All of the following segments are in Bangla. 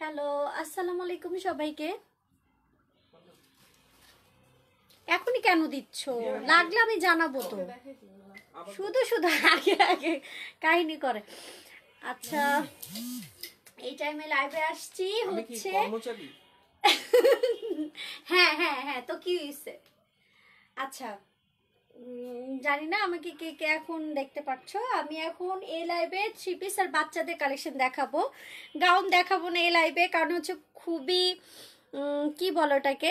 হ্যালো, আসসালামু আলাইকুম সবাইকে। এখনই কেন দিচ্ছ? লাগলে আমি জানাবো তো। শুধু শুধু আগে আগে কাহিনী করে। আচ্ছা, এই টাইমে লাইভে আসছি হচ্ছে। হ্যাঁ হ্যাঁ হ্যাঁ, তো কি হয়েছে? আচ্ছা, জানি না আমাকে কে কে এখন দেখতে পাচ্ছ। আমি এখন এই লাইভে থ্রি পিস আর বাচ্চাদের কালেকশন দেখাবো, গাউন দেখাবো না এই লাইভে, কারণ হচ্ছে খুবই কি বলো ওটাকে,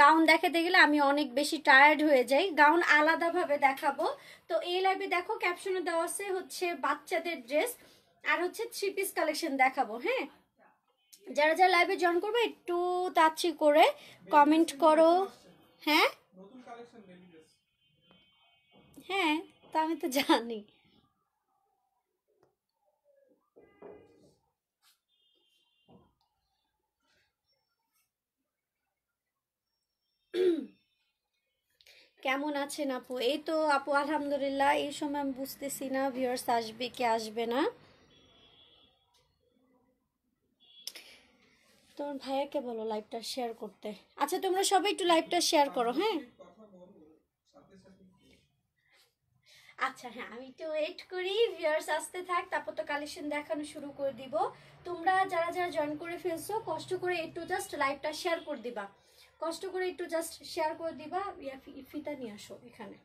গাউন দেখাতে গেলে আমি অনেক বেশি টায়ার্ড হয়ে যাই। গাউন আলাদাভাবে দেখাবো। তো এই লাইভে দেখো ক্যাপশনে দেওয়া আছে হচ্ছে বাচ্চাদের ড্রেস আর হচ্ছে থ্রি পিস কালেকশন দেখাবো। হ্যাঁ, যারা যারা লাইভে জয়েন করবে একটু তাড়াতাড়ি করে কমেন্ট করো। হ্যাঁ হ্যাঁ, তা আমি তো জানি। কেমন আছেন আপু? এই তো আপু আলহামদুলিল্লাহ। এই সময় আমি বুঝতেছি না ভিউয়ার্স আসবে কি আসবে না। তোমার ভাইয়াকে বলো লাইভটা শেয়ার করতে। আচ্ছা, তোমরা সবাই একটু লাইভটা শেয়ার করো। হ্যাঁ আচ্ছা, হ্যাঁ আমি একটু ওয়েট করি, ভিউয়ার্স আসতে থাক, তারপর তো কালেকশন দেখানো শুরু করে দিব। তোমরা যারা যারা জয়েন করে ফেলছো কষ্ট করে একটু জাস্ট লাইভটা শেয়ার করে দিবা, কষ্ট করে একটু জাস্ট শেয়ার করে দিবা। ফিতা নিয়ে আসো এখানে।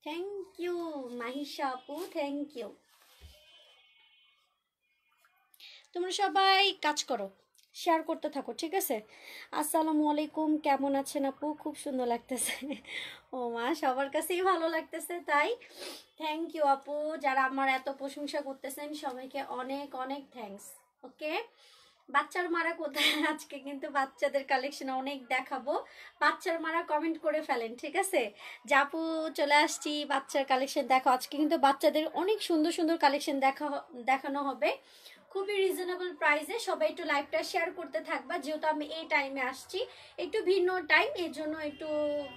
থ্যাংক ইউ মাহিশা আপু, থ্যাংক ইউ। তোমরা সবাই কাজ করো, শেয়ার করতে থাকো, ঠিক আছে? আসসালামু আলাইকুম, কেমন আছেন আপু? খুব সুন্দর লাগতেছে। ও মা, সবার কাছেই ভালো লাগতেছে তাই। থ্যাংক ইউ আপু, যারা আমার এত প্রশংসা করতেছেন সবাইকে অনেক অনেক থ্যাঙ্কস। ওকে, বাচ্চার মারা কোথায়? আজকে কিন্তু বাচ্চাদের কালেকশন অনেক দেখাবো। বাচ্চার মারা কমেন্ট করে ফেলেন, ঠিক আছে? জাপু চলে আসছি, বাচ্চার কালেকশন দেখো। আজকে কিন্তু বাচ্চাদের অনেক সুন্দর সুন্দর কালেকশন দেখানো হবে খুবই রিজনেবল প্রাইসে। সবাই একটু লাইভটা শেয়ার করতে থাকবা, যেহেতু আমি এই টাইমে আসছি, একটু ভিন্ন টাইম, এর জন্য একটু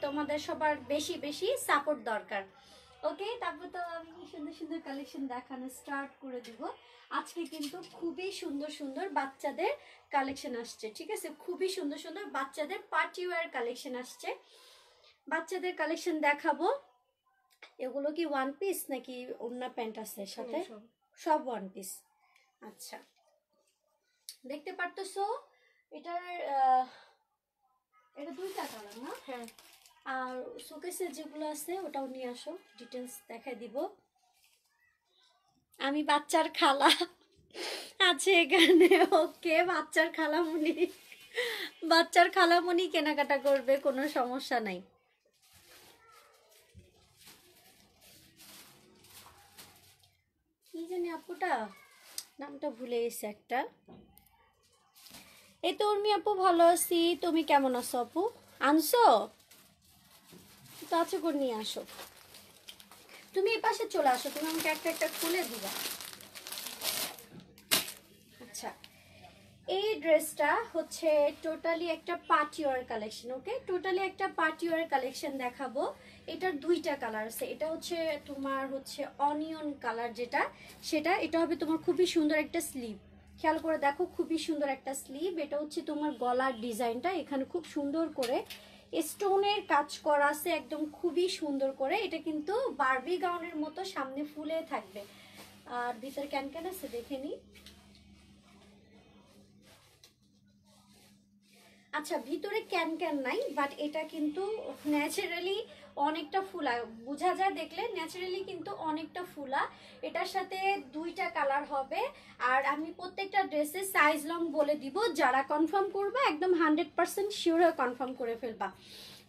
তোমাদের সবার বেশি বেশি সাপোর্ট দরকার। ওকে, তারপর তো আমি সুন্দর সুন্দর কালেকশন দেখানো স্টার্ট করে দিব। আজকে কিন্তু খুবই সুন্দর সুন্দর বাচ্চাদের কালেকশন আসছে, ঠিক আছে? খুবই সুন্দর সুন্দর বাচ্চাদের পার্টি ওয়্যার কালেকশন আসছে। বাচ্চাদের কালেকশন দেখাবো। এগুলো কি ওয়ান পিস নাকি অন্য প্যান্ট আছে সাথে? সব ওয়ান পিস। আচ্ছা, দেখতে পারতেছো এটার এটা দুইটা কালার না? হ্যাঁ। আর শোকেসে যেগুলো আছে ওটাও নিয়ে আসো, ডিটেলস দেখাই দিব। আমি বাচ্চার খালা আছে এখানে। ওকে, বাচ্চার খালামুনি, বাচ্চার খালামুনি কেনাকাটা করবে, কোনো সমস্যা নাই। কি জানি আপুটা নামটা ভুলে গেছে একটা। এই তো উর্মি আপু, ভালো আছি, তুমি কেমন আছো আপু? আনছো তো? আচ্ছা করে নিয়ে আসো। তুমি এই পাশে চলে আসো, তুমি আমাকে একটা একটা খুলে দিবা। আচ্ছা, এই ড্রেসটা হচ্ছে টোটালি একটা পার্টি ওয়্যার কালেকশন। ওকে, টোটালি একটা পার্টি ওয়্যার কালেকশন দেখাবো। এটার দুইটা কালার আছে। এটা হচ্ছে তোমার হচ্ছে অনিয়ন কালার যেটা, সেটা এটা হবে তোমার খুবই সুন্দর একটা স্লিভ। খেয়াল করে দেখো, খুবই সুন্দর একটা স্লিভ। এটা হচ্ছে তোমার গলার ডিজাইনটা, এখানে খুব সুন্দর করে স্টোনের কাজ করা আছে, একদম খুবই সুন্দর করে। এটা কিন্তু বারবি গাউনের মতো সামনে ফুলে থাকবে, আর ভিতরে ক্যান ক্যান আছে, দেখে নি। আচ্ছা, ভিতরে ক্যান ক্যান নাই, বাট এটা কিন্তু ন্যাচারালি অনেকটা ফুলা, বোঝা যায় দেখলে, ন্যাচারালি কিন্তু অনেকটা ফুলা। এটার সাথে দুইটা কালার হবে। আর আমি প্রত্যেকটা ড্রেসের সাইজ লং বলে দিব, যারা কনফার্ম করবে একদম 100% শিওর হয়ে কনফার্ম করে ফেলবা।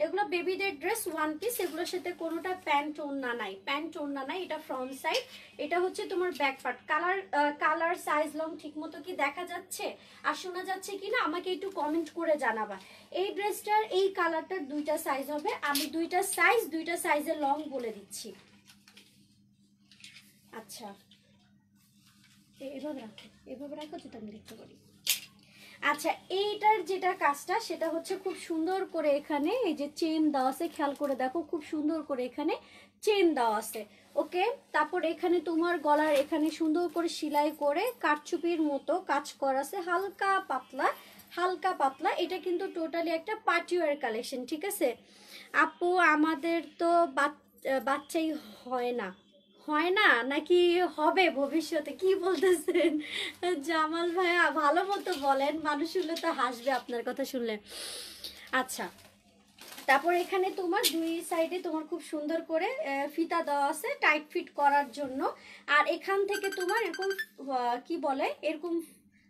এগুলো বেবিদের ড্রেস ওয়ান পিস, এগুলোর সাথে কোনোটা প্যান্ট ওড়না নাই, প্যান্ট ওড়না নাই। এটা ফ্রন্ট সাইড, এটা হচ্ছে তোমার back part. Colour size long ঠিক মতো কি দেখা যাচ্ছে আর শোনা যাচ্ছে কিনা আমাকে একটু কমেন্ট করে জানাবা। এই ড্রেসটার এই কালারটার দুইটা সাইজ হবে, আমি দুইটা সাইজের লং বলে দিচ্ছি। আচ্ছা, এভাবে রাখো, এভাবে রাখো, যেটা আমি দেখতে পারি। আচ্ছা, এইটার যেটা কাজটা সেটা হচ্ছে খুব সুন্দর করে এখানে এই যে চেন দেওয়া আছে, খেয়াল করে দেখো খুব সুন্দর করে এখানে চেন দেওয়া আছে। ওকে, তারপর এখানে তোমার গলার এখানে সুন্দর করে সেলাই করে কারচুপির মতো কাজ করা আছে, হালকা পাতলা হালকা পাতলা। এটা কিন্তু টোটালি একটা পার্টিওয়ার কালেকশন, ঠিক আছে আপু? আমাদের তো বাচ্চাই হয় না, হয় না নাকি হবে ভবিষ্যতে, কি বলতেছেন জামাল ভাইয়া? ভালো মতো বলেন, মানুষ শুনলে তো হাসবে আপনার কথা শুনলে। আচ্ছা, তারপর এখানে তোমার দুই সাইডে তোমার খুব সুন্দর করে ফিতা দেওয়া আছে টাইট ফিট করার জন্য। আর এখান থেকে তোমার এরকম কি বলে এরকম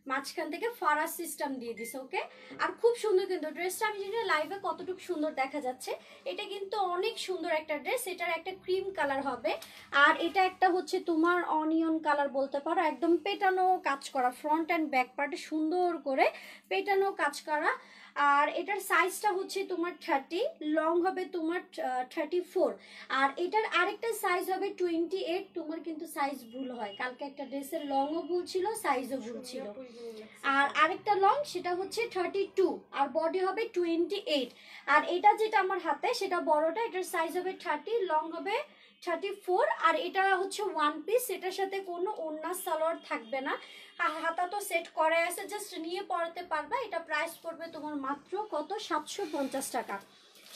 মাঝখান থেকে ফারাস সিস্টেম দিয়ে দিছে। ওকে, আর খুব সুন্দর কিন্তু ড্রেসটা, আমি জানি লাইভে কতটুকু সুন্দর দেখা যাচ্ছে, এটা কিন্তু অনেক সুন্দর একটা ড্রেস। এটার একটা ক্রিম কালার হবে, আর এটা একটা হচ্ছে তোমার অনিয়ন কালার বলতে পারো, একদম পেটানো কাজ করা, ফ্রন্ট অ্যান্ড ব্যাক পার্টে সুন্দর করে পেটানো কাজ করা। আর এটার সাইজটা হচ্ছে তোমার 30, লং হবে তোমার 34, আর এটার আরেকটা সাইজ হবে 28। তোমার কিন্তু সাইজ ভুল হয়, কালকে একটা ড্রেসের লংও ভুল ছিল, সাইজও ভুল ছিল। আর আরেকটা লং সেটা হচ্ছে 32, আর বডি হবে 28। আর এটা যেটা আমার হাতে সেটা বড়টা, এটার সাইজ হবে 30, লং হবে 34। আর এটা হচ্ছে ওয়ান পিস, এটার সাথে কোনো ওড়না সালোয়ার থাকবে না, হাতা তো সেট করাই আছে, জাস্ট নিয়ে পড়তে পারবা। এটা প্রাইস পড়বে তোমার মাত্র কত, 750 টাকা।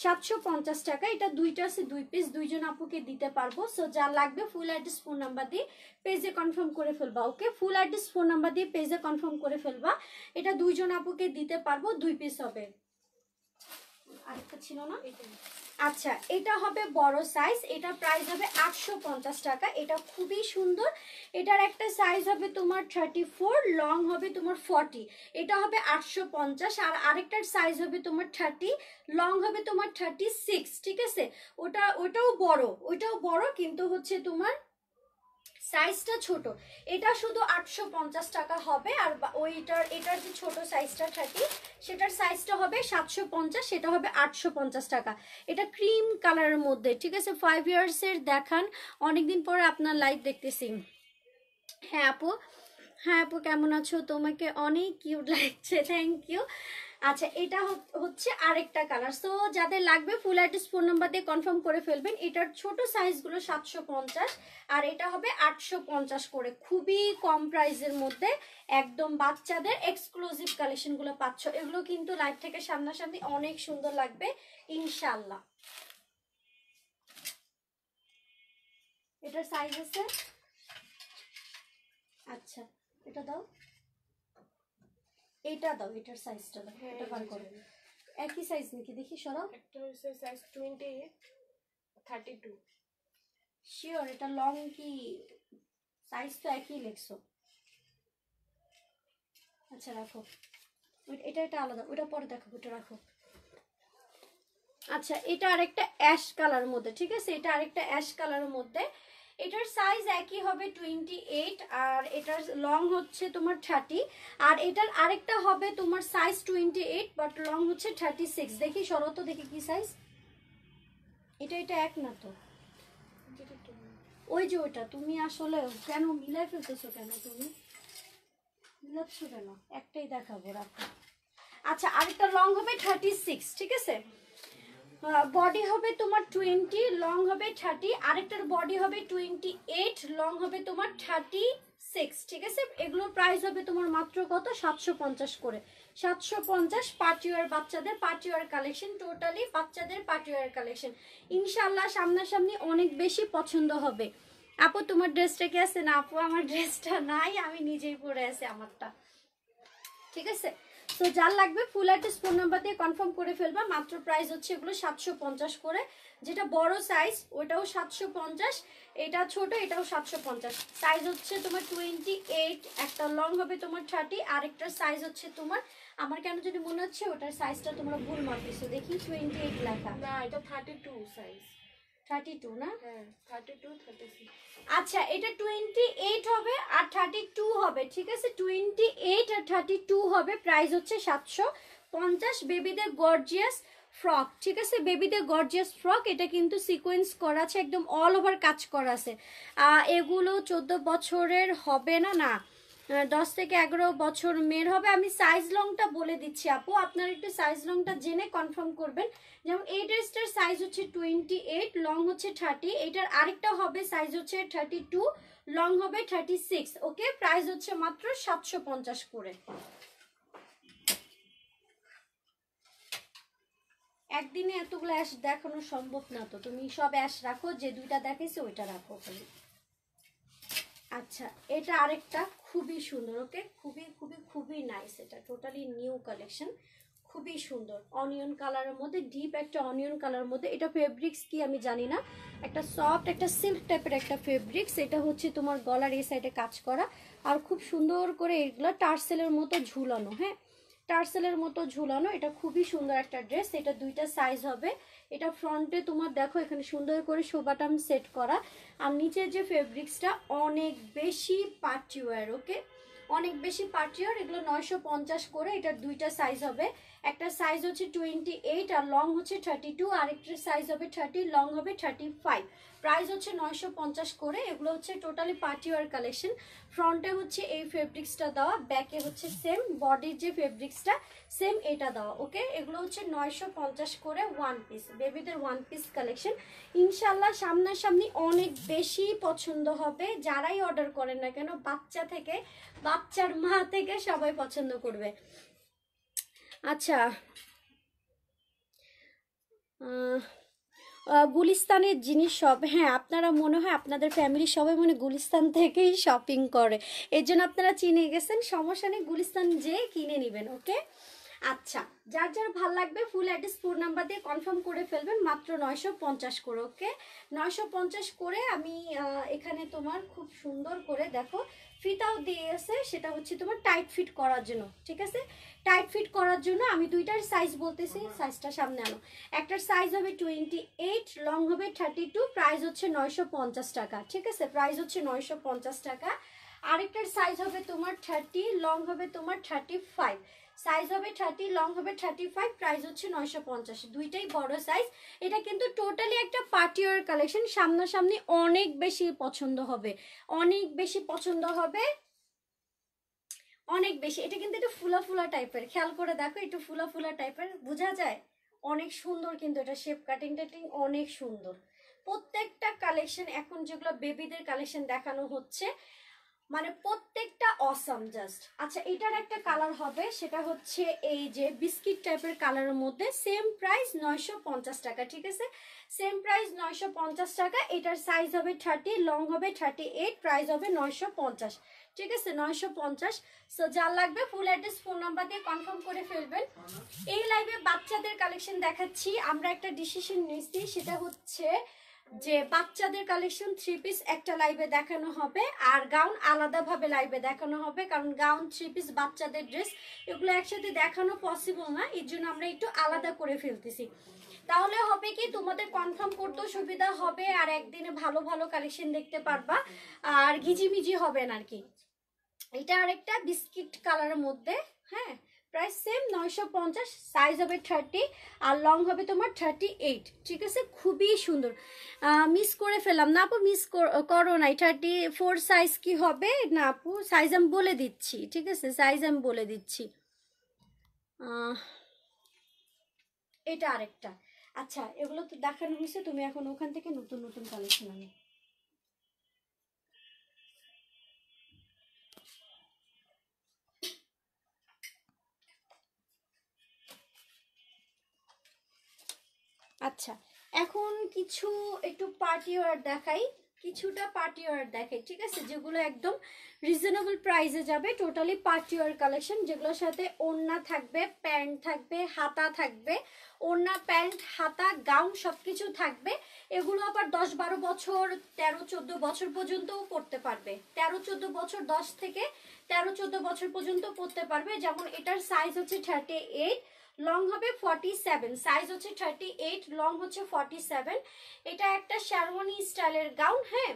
750 টাকা। এটা দুইটা আছে, দুই পিস, দুইজন আপুকে দিতে পারবো। সো যা লাগবে ফুল অ্যাড্রেস ফোন নাম্বার দিয়ে পেজে কনফার্ম করে ফেলবা। ওকে, ফুল অ্যাড্রেস ফোন নাম্বার দিয়ে পেজে কনফার্ম করে ফেলবা। এটা দুইজন আপুকে দিতে পারবো, দুই পিস হবে। আরেকটা ছিল না? আচ্ছা, এটা হবে বড় সাইজ, এটা প্রাইস হবে 850 টাকা। এটা খুবই সুন্দর। এটার একটা সাইজ হবে তোমার 34, লং হবে তোমার 40, এটা হবে 850। আর আরেকটার সাইজ হবে তোমার 30, লং হবে তোমার 36, ঠিক আছে? ওটাও বড়, ওইটাও বড়, কিন্তু হচ্ছে তোমার সাইজটা ছোট। এটা শুধু 850 টাকা হবে। আর এটার যে ছোট সাইজটা 30, সেটার সাইজটা হবে 750, সেটা হবে 850 টাকা। এটা ক্রিম কালারের মধ্যে, ঠিক আছে? 5 ইয়ার্সের দেখান, অনেকদিন পরে আপনার লাইভ দেখতেছি। হ্যাঁ আপু, হ্যাঁ আপু কেমন আছো? তোমাকে অনেক কিউট লাগছে, থ্যাংক ইউ। আচ্ছা, এটা হচ্ছে আরেকটা কালার। সো যাদের লাগবে ফুল অ্যাড্রেস ফোন নাম্বার দিয়ে কনফার্ম করে ফেলবেন। এটার ছোট সাইজগুলো 750, আর এটা হবে 850 করে। খুবই কম প্রাইসের মধ্যে একদম বাচ্চাদের এক্সক্লুসিভ কালেকশনগুলো পাচ্ছ। এগুলো কিন্তু লাইভ থেকে সামনাসামনি অনেক সুন্দর লাগবে ইনশাল্লাহ। এটার সাইজ আছে, আচ্ছা এটা দাও, এটা দাও, এটার সাইজটা দাও, এটা বার করো। একই সাইজ নাকি দেখি, সরাও। একটা হচ্ছে সাইজ 28, 32। শিওর এটা লং কি? সাইজ তো একই লেখছো। আচ্ছা রাখো, এটা আলাদা, ওটা পরে দেখো, ওটা রাখো। আচ্ছা, এটা আরেকটা অ্যাশ কালার মধ্যে, ঠিক আছে? এটা আরেকটা অ্যাশ কালারের মধ্যে, এটার সাইজ একই হবে 28, আর এটার লং হচ্ছে তোমার 30। আর এটার আরেকটা হবে তোমার সাইজ 28, বাট লং হচ্ছে 36। দেখি শরত, দেখি কি সাইজ। এটা এক না তো, ওই যে ওইটা। তুমি আসলে কেন মিলাই ফেলতেছো, কেন তুমি মিলাচ্ছ কেন? একটাই দেখাবো, রাখো। আচ্ছা, আরেকটা লং হবে 36, ঠিক আছে? বডি হবে তোমার 20, লং হবে 30। আরেকটার বডি হবে 28, লং হবে তোমার 36, ঠিক আছে? এগুলোর প্রাইস হবে তোমার মাত্র কত, 750 করে। 750, পার্টিওয়ার, বাচ্চাদের পার্টিওয়ার কালেকশন, টোটালি বাচ্চাদের পার্টিওয়ার কালেকশন। ইনশাল্লাহ সামনাসামনি অনেক বেশি পছন্দ হবে। আপু তোমার ড্রেসটা কি আছে? না আপু, আমার ড্রেসটা নাই, আমি নিজেই পরে আছি আমারটা, ঠিক আছে? তো যার লাগবে ফুল অ্যাড্রেস ফোন নাম্বার দিয়ে কনফার্ম করে ফেলবা। মাত্র প্রাইস হচ্ছে এগুলো 750 করে। যেটা বড় সাইজ ওটাও 750, এটা ছোট এটাও 750। সাইজ হচ্ছে তোমার 28, একটা লং হবে তোমার 30, আরেকটার সাইজ হচ্ছে তোমার, আমার কেন যদি মনে হচ্ছে ওটার সাইজটা তোমরা ভুল মারতেছো, দেখি 28 লেখা। না, এটা 32 সাইজ। 32 না? হ্যাঁ, 32, 36। আচ্ছা, এটা 28 হবে আর 32 হবে, ঠিক আছে? 28 আর 32 হবে। প্রাইস হচ্ছে 750। বেবিদের গর্জিয়াস ফ্রক, ঠিক আছে? বেবিদের গর্জিয়াস ফ্রক, এটা কিন্তু সিকোয়েন্স করা আছে, একদম অল ওভার কাজ করা আছে। এগুলো 14 বছরের হবে না, না 10 থেকে 11 বছর মেয়ের হবে। আমি সাইজ লংটা বলে দিচ্ছি আপু, আপনারা একটু সাইজ লংটা জেনে কনফার্ম করবেন। যেমন এই ড্রেসটার সাইজ হচ্ছে 28, লং হচ্ছে 30। এটার আরেকটা হবে সাইজ হচ্ছে 32, লং হবে 36। ওকে, প্রাইস হচ্ছে মাত্র 750 করে। একদিনে এতগুলো অ্যাশ দেখানো সম্ভব না, তো তুমি সব অ্যাশ রাখো, যে দুইটা দেখাইছে ওইটা রাখো খালি। আচ্ছা, এটা আরেকটা খুবই সুন্দর। ওকে, খুবই খুবই খুবই নাইস। এটা টোটালি নিউ কালেকশন, খুবই সুন্দর। অনিয়ন কালারের মধ্যে, ডিপ একটা অনিয়ন কালারের মধ্যে। এটা ফেব্রিক্স কি আমি জানি না, একটা সফট একটা সিল্ক টাইপের একটা ফেব্রিক্স। এটা হচ্ছে তোমার গলার এই সাইডে কাজ করা, আর খুব সুন্দর করে এগুলো টার্সেলের মতো ঝুলানো। হ্যাঁ, টার্সেলের মতো ঝুলানো। এটা খুবই সুন্দর একটা ড্রেস। এটা দুইটা সাইজ হবে। এটা ফ্রন্টে তোমার দেখো এখানে সুন্দর করে শো বাটন সেট করা, আর নিচের যে ফেব্রিক্সটা অনেক বেশি পার্টিওয়ার। ওকে, অনেক বেশি পার্টিওয়ার। এগুলো 950 করে। এটার দুইটা সাইজ হবে। একটা সাইজ হচ্ছে 28 আর লং হচ্ছে 32, আর একটা সাইজ হবে 30, লং হবে 35। প্রাইস হচ্ছে 950 করে। এগুলো হচ্ছে টোটালি পার্টিওয়ার কালেকশন। ফ্রন্টে হচ্ছে এই ফেব্রিক্সটা দেওয়া, ব্যাকে হচ্ছে সেম বডির যে ফেব্রিক্সটা সেম এটা দেওয়া। ওকে, এগুলো হচ্ছে 950 করে ওয়ান পিস, বেবিদের ওয়ান পিস কালেকশন। ইনশাল্লাহ সামনাসামনি অনেক বেশি পছন্দ হবে। যারাই অর্ডার করেন না কেন, বাচ্চা থেকে বাচ্চার মা থেকে সবাই পছন্দ করবে। আচ্ছা, গুলিস্তানের জিনিস সব, হ্যাঁ আপনারা মনে হয় আপনাদের ফ্যামিলির সবাই মনে গুলিস্তান থেকেই শপিং করে, এর জন্য আপনারা চিনে গেছেন। সমস্যা নেই, গুলিস্তান যেয়ে কিনে নেবেন। ওকে, আচ্ছা, যার যার ভাল লাগবে ফুল অ্যাড্রেস ফোন নাম্বার দিয়ে কনফার্ম করে ফেলবেন। মাত্র 950 করে। ওকে, 950 করে। আমি এখানে তোমার খুব সুন্দর করে দেখো ফিতাও দিয়েছে, সেটা হচ্ছে তোমার টাইট ফিট করার জন্য। ঠিক আছে, টাইট ফিট করার জন্য আমি দুইটার সাইজ বলতেছি, সাইজটা সামনে আনো। একটার সাইজ হবে 28, লং হবে 32, প্রাইস হচ্ছে 950 টাকা। ঠিক আছে, প্রাইস হচ্ছে 950 টাকা। আরেকটার সাইজ হবে তোমার 30, লং হবে তোমার 35, সাইজ হবে 30, লং হবে 35, প্রাইস হচ্ছে 950। দুইটাই বড় সাইজ। এটা কিন্তু টোটালি একটা পার্টিওয়ার কালেকশন। সামনাসামনি অনেক বেশি পছন্দ হবে, অনেক বেশি পছন্দ হবে, অনেক বেশি। এটা কিন্তু একটু ফুলা ফুলা টাইপের, খেয়াল করে দেখো, একটু ফুলা ফুলা টাইপের বোঝা যায়। অনেক সুন্দর কিন্তু এটা, শেপ কাটিং টাটিং অনেক সুন্দর। প্রত্যেকটা কালেকশন এখন যেগুলো বেবিদের কালেকশন দেখানো হচ্ছে, মানে প্রত্যেকটা অসাম জাস্ট। আচ্ছা, এটার একটা কালার হবে, সেটা হচ্ছে এই যে বিস্কিট টাইপের কালারের মধ্যে। সেম প্রাইস 950 টাকা। ঠিক আছে, সেম প্রাইস 950 টাকা। এটার সাইজ হবে 30, লং হবে 38, প্রাইস হবে 950। ঠিক আছে, 950। সো যার লাগবে ফুল অ্যাড্রেস ফোন নাম্বার দিয়ে কনফার্ম করে ফেলবেন। এই লাইভে বাচ্চাদের কালেকশন দেখাচ্ছি। আমরা একটা ডিসিশন নিয়েছি, সেটা হচ্ছে যে বাচ্চাদের কালেকশন 3 পিস একটা লাইভে দেখানো হবে, আর গাউন আলাদাভাবে লাইভে দেখানো হবে। কারণ গাউন 3 পিস বাচ্চাদের ড্রেস এগুলো একসাথে দেখানো পসিবল না, এর জন্য আমরা একটু আলাদা করে ফেলতেছি। তাহলে হবে কি, তোমাদের কনফার্ম করতেও সুবিধা হবে, আর একদিনে ভালো ভালো কালেকশন দেখতে পারবা, আর ঘিজিমিজি হবে না আর কি। এটা আরেকটা বিস্কিট কালারের মধ্যে। হ্যাঁ, প্রাইস সেম 950, সাইজ হবে 30 আর লং হবে তোমার 38। ঠিক আছে, খুবই সুন্দর। মিস করে ফেললাম না আপু, মিস করো নাই। 34 সাইজ কি হবে না আপু, সাইজ আমি বলে দিচ্ছি। ঠিক আছে, সাইজ আমি বলে দিচ্ছি। এটা আরেকটা। আচ্ছা, এগুলো তো দেখানো হয়েছে, তুমি এখন ওখান থেকে নতুন নতুন কালেকশন আনো। আচ্ছা, এখন কিছু একটু পার্টি ওয়্যার দেখাই, কিছুটা পার্টি ওয়্যার দেখাই। ঠিক আছে, যেগুলো একদম রিজনেবল প্রাইসে যাবে, টোটালি পার্টি ওয়্যার কালেকশন, যেগুলোর সাথে ওড়না থাকবে, প্যান্ট থাকবে, হাতা থাকবে। ওড়না, প্যান্ট, হাতা, গাউন সবকিছু থাকবে। এগুলো আবার 10-12 বছর, 13-14 বছর পর্যন্তও পড়তে পারবে। 13-14 বছর, 10 থেকে 13-14 বছর পর্যন্ত পড়তে পারবে। যেমন এটার সাইজ হচ্ছে 38, লং হবে 47, সাইজ হচ্ছে 38, লং হচ্ছে 47। এটা একটা শেরওয়ানি স্টাইলের গাউন। হ্যাঁ,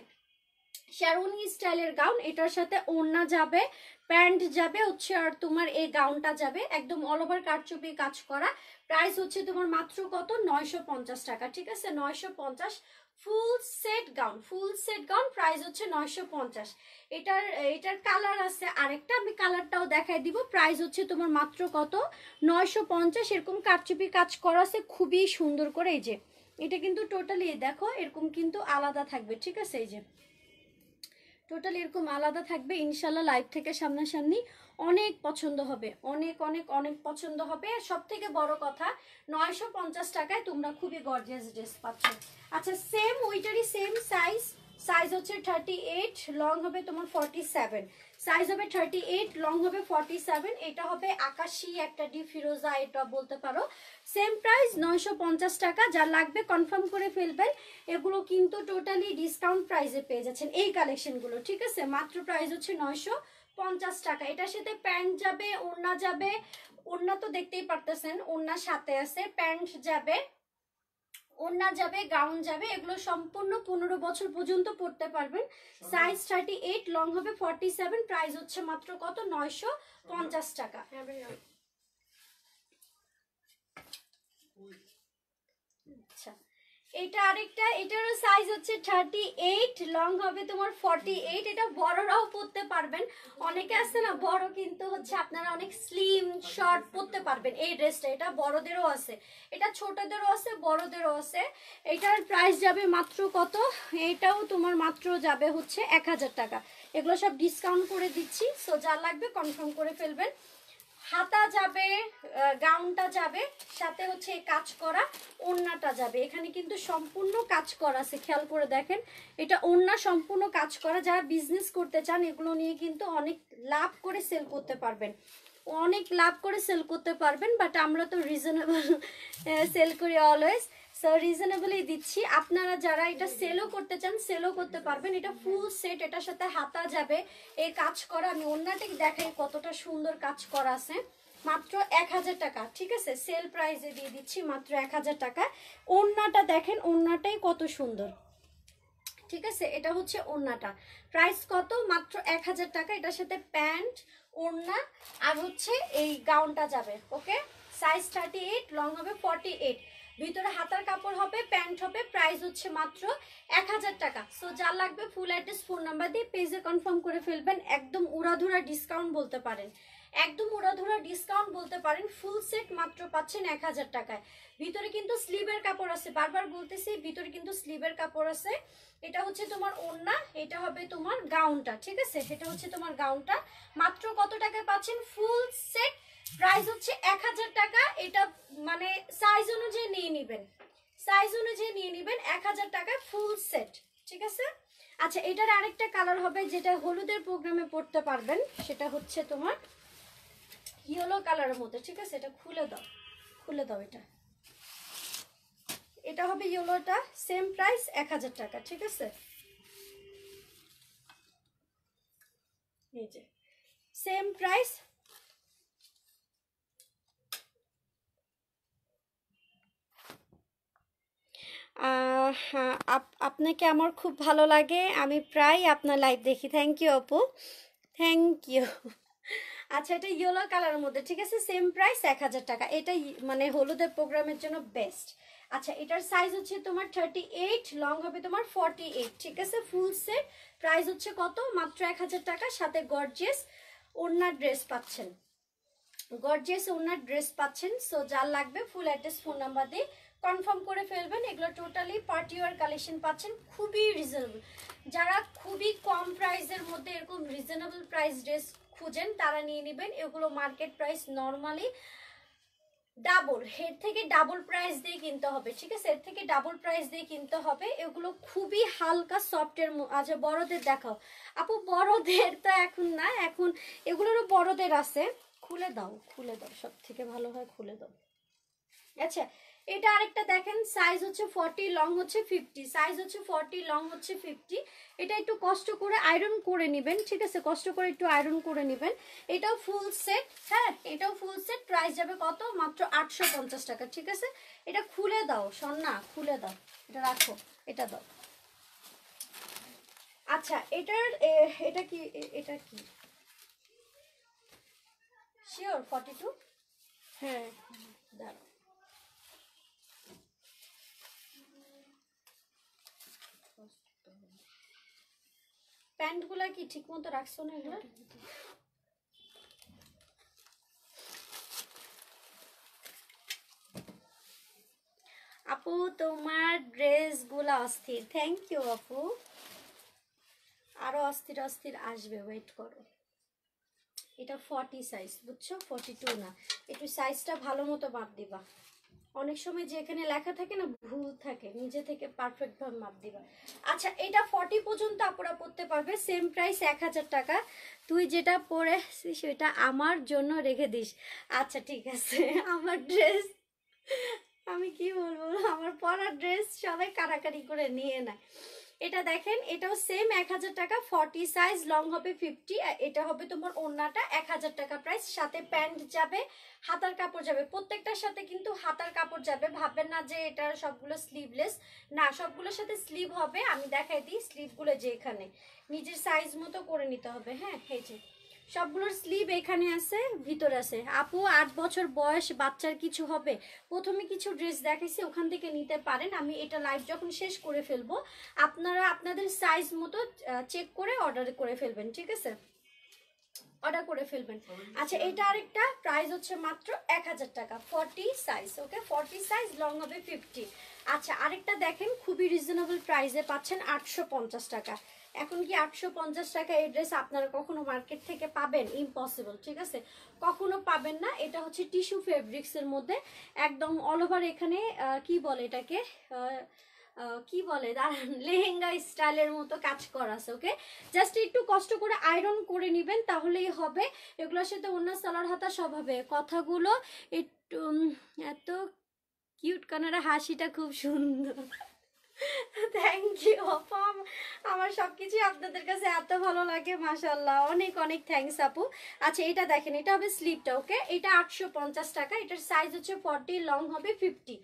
শেরওয়ানি স্টাইলের গাউন, এটার সাথে ওড়না যাবে, প্যান্ট যাবে হচ্ছে, আর তোমার এই গাউনটা যাবে একদম অল ওভার কারচুপি কাজ করা। প্রাইস হচ্ছে তোমার মাত্র কত, 950 টাকা, ঠিক আছে 950। Full set gown, full set gown price হচ্ছে 950। এটার এটার কালার আছে আরেকটা, আমি কালারটাও দেখাই দিব। প্রাইস হচ্ছে তোমার মাত্র কত, 950। এরকম কারচুপি কাজ করা আছে খুবই সুন্দর করে। এই যে এটা কিন্তু টোটালি দেখো এরকম কিন্তু আলাদা থাকবে, ঠিক আছে, এই যে টোটালি এরকম আলাদা থাকবে। ইনশাল্লাহ লাইভ থেকে সামনাসামনি অনেক পছন্দ হবে, অনেক অনেক অনেক পছন্দ হবে। সব থেকে বড় কথা 950 টাকায় তোমরা খুবই গর্জিয়াস ড্রেস পাচ্ছ। আচ্ছা সেম ওইটারই সেম সাইজ, সাইজ হচ্ছে 38, লং হবে তোমার 47, সাইজ হবে 38, লং হবে 47। এটা হবে আকাশি একটা ডিপ ফিরোজা, এটা বলতে পারো। সেম প্রাইস 950 টাকা। যার লাগবে কনফার্ম করে ফেলবেন। এগুলো কিন্তু টোটালি ডিসকাউন্ট প্রাইসে পেয়ে যাচ্ছেন এই কালেকশনগুলো, ঠিক আছে। মাত্র প্রাইস হচ্ছে 950 টাকা। এটার সাথে প্যান্ট যাবে, ওড়না যাবে, ওড়না তো দেখতেই পারতেছেন ওড়নার সাথে আছে, প্যান্ট যাবে, ওড়না যাবে, গাউন যাবে, এগুলো সম্পূর্ণ 15 বছর পর্যন্ত পড়তে পারবেন। সাইজ 38, লং হবে 47, প্রাইস হচ্ছে মাত্র কত, 950 টাকা। আচ্ছা এটা আরেকটা, এটারও সাইজ হচ্ছে 38, লং হবে তোমার 48। এটা বড়রাও পরতে পারবেন, অনেকে আছে না বড় কিন্তু হচ্ছে আপনারা অনেক স্লিম শর্ট পরতে পারবেন এই ড্রেসটা। এটা বড়দেরও আছে, এটা ছোটদেরও আছে, বড়দেরও আছে। এটার প্রাইস যাবে মাত্র কত, এটাও তোমার মাত্র যাবে হচ্ছে 1000 টাকা। এগুলো সব ডিসকাউন্ট করে দিচ্ছি, সো যা লাগবে কনফার্ম করে ফেলবেন। হাতা যাবে, গাউনটা যাবে, সাথে হচ্ছে কাজ করা ওড়নাটা যাবে। এখানে কিন্তু সম্পূর্ণ কাজ করা আছে, খেয়াল করে দেখেন। এটা ওড়না সম্পূর্ণ কাজ করা। যারা বিজনেস করতে চান এগুলো নিয়ে কিন্তু অনেক লাভ করে সেল করতে পারবেন, অনেক লাভ করে সেল করতে পারবেন। বাট আমরা তো রিজনেবল সেল করি অলওয়েজ, সো রিজনেবলই দিচ্ছি। আপনারা যারা এটা সেলও করতে চান সেলও করতে পারবেন। এটা ফুল সেট, এটার সাথে হাতা যাবে, এই কাজ করা। আমি ওড়নাটাকে দেখাই কতটা সুন্দর কাজ করা আছে। মাত্র 1000 টাকা, ঠিক আছে, সেল প্রাইসে দিয়ে দিচ্ছি মাত্র 1000 টাকা। ওড়নাটা দেখেন, ওড়নাটাই কত সুন্দর, ঠিক আছে। এটা হচ্ছে ওড়নাটা, প্রাইস কত, মাত্র 1000 টাকা। এটার সাথে প্যান্ট, ওড়না আর হচ্ছে এই গাউনটা যাবে। ওকে, সাইজ 38, লং হবে 48, ভিতরে হাতার কাপড় হবে, প্যান্ট হবে। প্রাইস হচ্ছে মাত্র 1000 টাকা। সো যা লাগবে ফুল অ্যাড্রেস ফোন নাম্বার দিয়ে পেজে কনফার্ম করে ফেলবেন। একদম উড়াধুরা ডিসকাউন্ট বলতে পারেন, একদম উড়াধুরা ডিসকাউন্ট বলতে পারেন। ফুল সেট মাত্র পাচ্ছেন 1000 টাকায়। ভিতরে কিন্তু স্লিভের কাপড় আছে, বারবার বলতেছি ভিতরে কিন্তু স্লিভের কাপড় আছে। এটা হচ্ছে তোমার ওড়না, এটা হবে তোমার গাউনটা, ঠিক আছে, এটা হচ্ছে তোমার গাউনটা। মাত্র কত টাকায় পাচ্ছেন ফুল সেট, প্রাইস হচ্ছে 1000 টাকা। এটা মানে সাইজ অনুযায়ী নিয়ে নেবেন, সাইজ অনুযায়ী নিয়ে নেবেন, 1000 টাকায় ফুল সেট, ঠিক আছে। আচ্ছা এটার আরেকটা কালার হবে যেটা হলুদের প্রোগ্রামে পড়তে পারবেন, সেটা হচ্ছে তোমার ইয়েলো কালারের মধ্যে, ঠিক আছে। এটা খুলে দাও, খুলে দাও। এটা এটা হবে ইয়েলোটা, সেম প্রাইস 1000 টাকা, ঠিক আছে। এই যে সেম প্রাইস। হ্যাঁ, আপনাকে আমার খুব ভালো লাগে, আমি প্রায় আপনার লাইভ দেখি। থ্যাংক ইউ আপু, থ্যাংক ইউ। আচ্ছা এটা ইয়েলো কালারের মধ্যে, ঠিক আছে, সেম প্রাইস 1000 টাকা। এটা মানে হলুদের প্রোগ্রামের জন্য বেস্ট। আচ্ছা এটার সাইজ হচ্ছে তোমার 38, লং হবে তোমার 48, ঠিক আছে। ফুল সেট প্রাইস হচ্ছে কত, মাত্র 1000 টাকা। সাথে গর্জিয়াস ওড়নার ড্রেস পাচ্ছেন, গর্জিয়াস ওড়নার ড্রেস পাচ্ছেন। সো যার লাগবে ফুল অ্যাড্রেস ফোন নাম্বার দিয়ে কনফার্ম করে ফেলবেন। এগুলো টোটালি পার্টি ওয়ার কালেকশন পাচ্ছেন, খুবই রিজনেবল। যারা খুবই কম প্রাইসের মধ্যে এরকম রিজনেবল প্রাইস ড্রেস খুঁজেন তারা নিয়ে নেবেন। এগুলো মার্কেট প্রাইস নর্মালি ডাবল, এর থেকে ডাবল প্রাইস দিয়ে কিনতে হবে, ঠিক আছে, এর থেকে ডাবল প্রাইস দিয়ে কিনতে হবে। এগুলো খুবই হালকা সফটের। আচ্ছা বড়দের দেখাও আপু, বড়দের তো এখন না, এখন এগুলোরও বড়দের আছে। খুলে দাও, খুলে দাও, সব থেকে ভালো হয় খুলে দাও। আচ্ছা এটা আরেকটা দেখেন, সাইজ হচ্ছে 40, লং হচ্ছে 50, সাইজ হচ্ছে 40, লং হচ্ছে 50। এটা একটু কষ্ট করে আয়রন করে নেবেন, ঠিক আছে, কষ্ট করে একটু আয়রন করে নেবেন। এটাও ফুল সেট, হ্যাঁ এটাও ফুল সেট। প্রাইস যাবে কত, মাত্র 850 টাকা, ঠিক আছে। এটা খুলে দাও সন্না, খুলে দাও, এটা রাখো, এটা দাও। আচ্ছা এটা কি এটা কি শিওর 42? হ্যাঁ দাঁড়াও, প্যান্টগুলা কি ঠিক মতো রাখছো না এগুলো? আপু তোমার ড্রেসগুলো অস্থির, থ্যাংক ইউ আপু। আরো অস্থির অস্থির আসবে, ওয়েট করো। এটা 40 সাইজ, বুঝছো? 42 না, একটু সাইজটা ভালো মতো মাপ দিবা। অনেক সময় যেখানে লেখা থাকে না ভুল থাকে, নিজে থেকে পারফেক্ট ভাবে মাপ দিবা। আচ্ছা এটা 40 পর্যন্ত আপুরা পড়তে পারবে, সেম প্রাইস 1000 টাকা। তুই যেটা পরেছিস সেটা আমার জন্য রেখে দিস। আচ্ছা ঠিক আছে। আমার ড্রেস, আমি কি বলবো, আমার পরার ড্রেস সবাই কাড়াকাড়ি করে নিয়ে নেয়। এটা দেখেন, এটাও সেম 1000 টাকা, 40 সাইজ, লং হবে 50। এটা হবে তোমার ওড়নাটা 1000 টাকা প্রাইস, সাথে প্যান্ট যাবে, হাতার কাপড় যাবে, প্রত্যেকটার সাথে কিন্তু হাতার কাপড় যাবে। ভাববেন না যে এটা সবগুলো স্লিভলেস, না সবগুলোর সাথে স্লিভ হবে। আমি দেখাই দিই স্লিভগুলো, যে এখানে নিজের সাইজ মতো করে নিতে হবে। হ্যাঁ এই যে সবগুলোর স্লিভ এখানে আছে, ভিতরে আছে। আপু 8 বছর বয়স বাচ্চার কিছু হবে? প্রথমে কিছু ড্রেস দেখাইছি, ওখান থেকে নিতে পারেন। আমি এটা লাইভ যখন শেষ করে ফেলবো, আপনারা আপনাদের সাইজ মতো চেক করে অর্ডার করে ফেলবেন, ঠিক আছে? অর্ডার করে ফেলবেন। আচ্ছা এটা আরেকটা প্রাইস হচ্ছে মাত্র 1000 টাকা, 40 সাইজ। ওকে 40 সাইজ, লং হবে 50। আচ্ছা আরেকটা দেখেন, খুবই রিজনেবল প্রাইসে পাচ্ছেন 850 টাকা। এখন কি 850 টাকা এই ড্রেস আপনারা কখনো মার্কেট থেকে পাবেন? ইম্পসিবল, ঠিক আছে, কখনো পাবেন না। এটা হচ্ছে টিস্যু ফেব্রিক্সের মধ্যে, একদম অল ওভার এখানে কি বলে এটাকে, কি বলে দাঁড়ান, লেহেঙ্গা স্টাইলের মতো কাজ করা আছে। ওকে জাস্ট একটু কষ্ট করে আয়রন করে নেবেন, তাহলেই হবে। এগুলোর সাথে অন্য সালোয়ার হাতা সব হবে। কথাগুলো একটু এত কিউট, কানারা হাসিটা খুব সুন্দর। থ্যাংক ইউ আপু, আমার সবকিছু আপনাদের কাছে এত ভালো লাগে, মাশাআল্লাহ, অনেক অনেক থ্যাঙ্কস আপু। আচ্ছা এটা দেখেন, এটা হবে স্লিভটা। ওকে এটা 850 টাকা, এটার সাইজ হচ্ছে 40, লং হবে 50।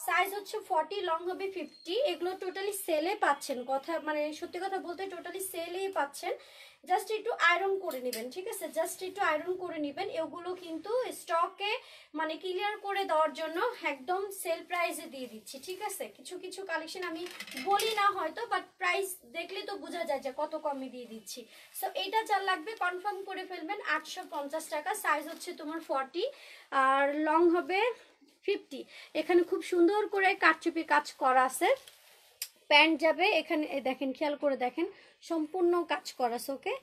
সাইজ হচ্ছে 40, লং হবে 50। এগুলো টোটালি সেলে পাচ্ছেন, কথা মানে সত্যি কথা বলতে টোটালি সেলেই পাচ্ছেন। জাস্ট একটু আয়রন করে নেবেন, ঠিক আছে, জাস্ট একটু আয়রন করে নেবেন। এগুলো কিন্তু স্টকে মানে ক্লিয়ার করে দেওয়ার জন্য একদম সেল প্রাইসে দিয়ে দিচ্ছি, ঠিক আছে? কিছু কিছু কালেকশন আমি বলি না হয়তো, বাট প্রাইস দেখলে তো বোঝা যায় যে কত কমে দিয়ে দিচ্ছি। সো এইটা যার লাগবে কনফার্ম করে ফেলবেন, 850 টাকা। সাইজ হচ্ছে তোমার 40 আর লং হবে 50। এখানে খুব সুন্দর করে কারচুপি কাজ করা আছে। প্যান্ট যাবে এখানে, দেখেন খেয়াল করে দেখেন, সম্পূর্ণ কাজ করা আছে। ওকে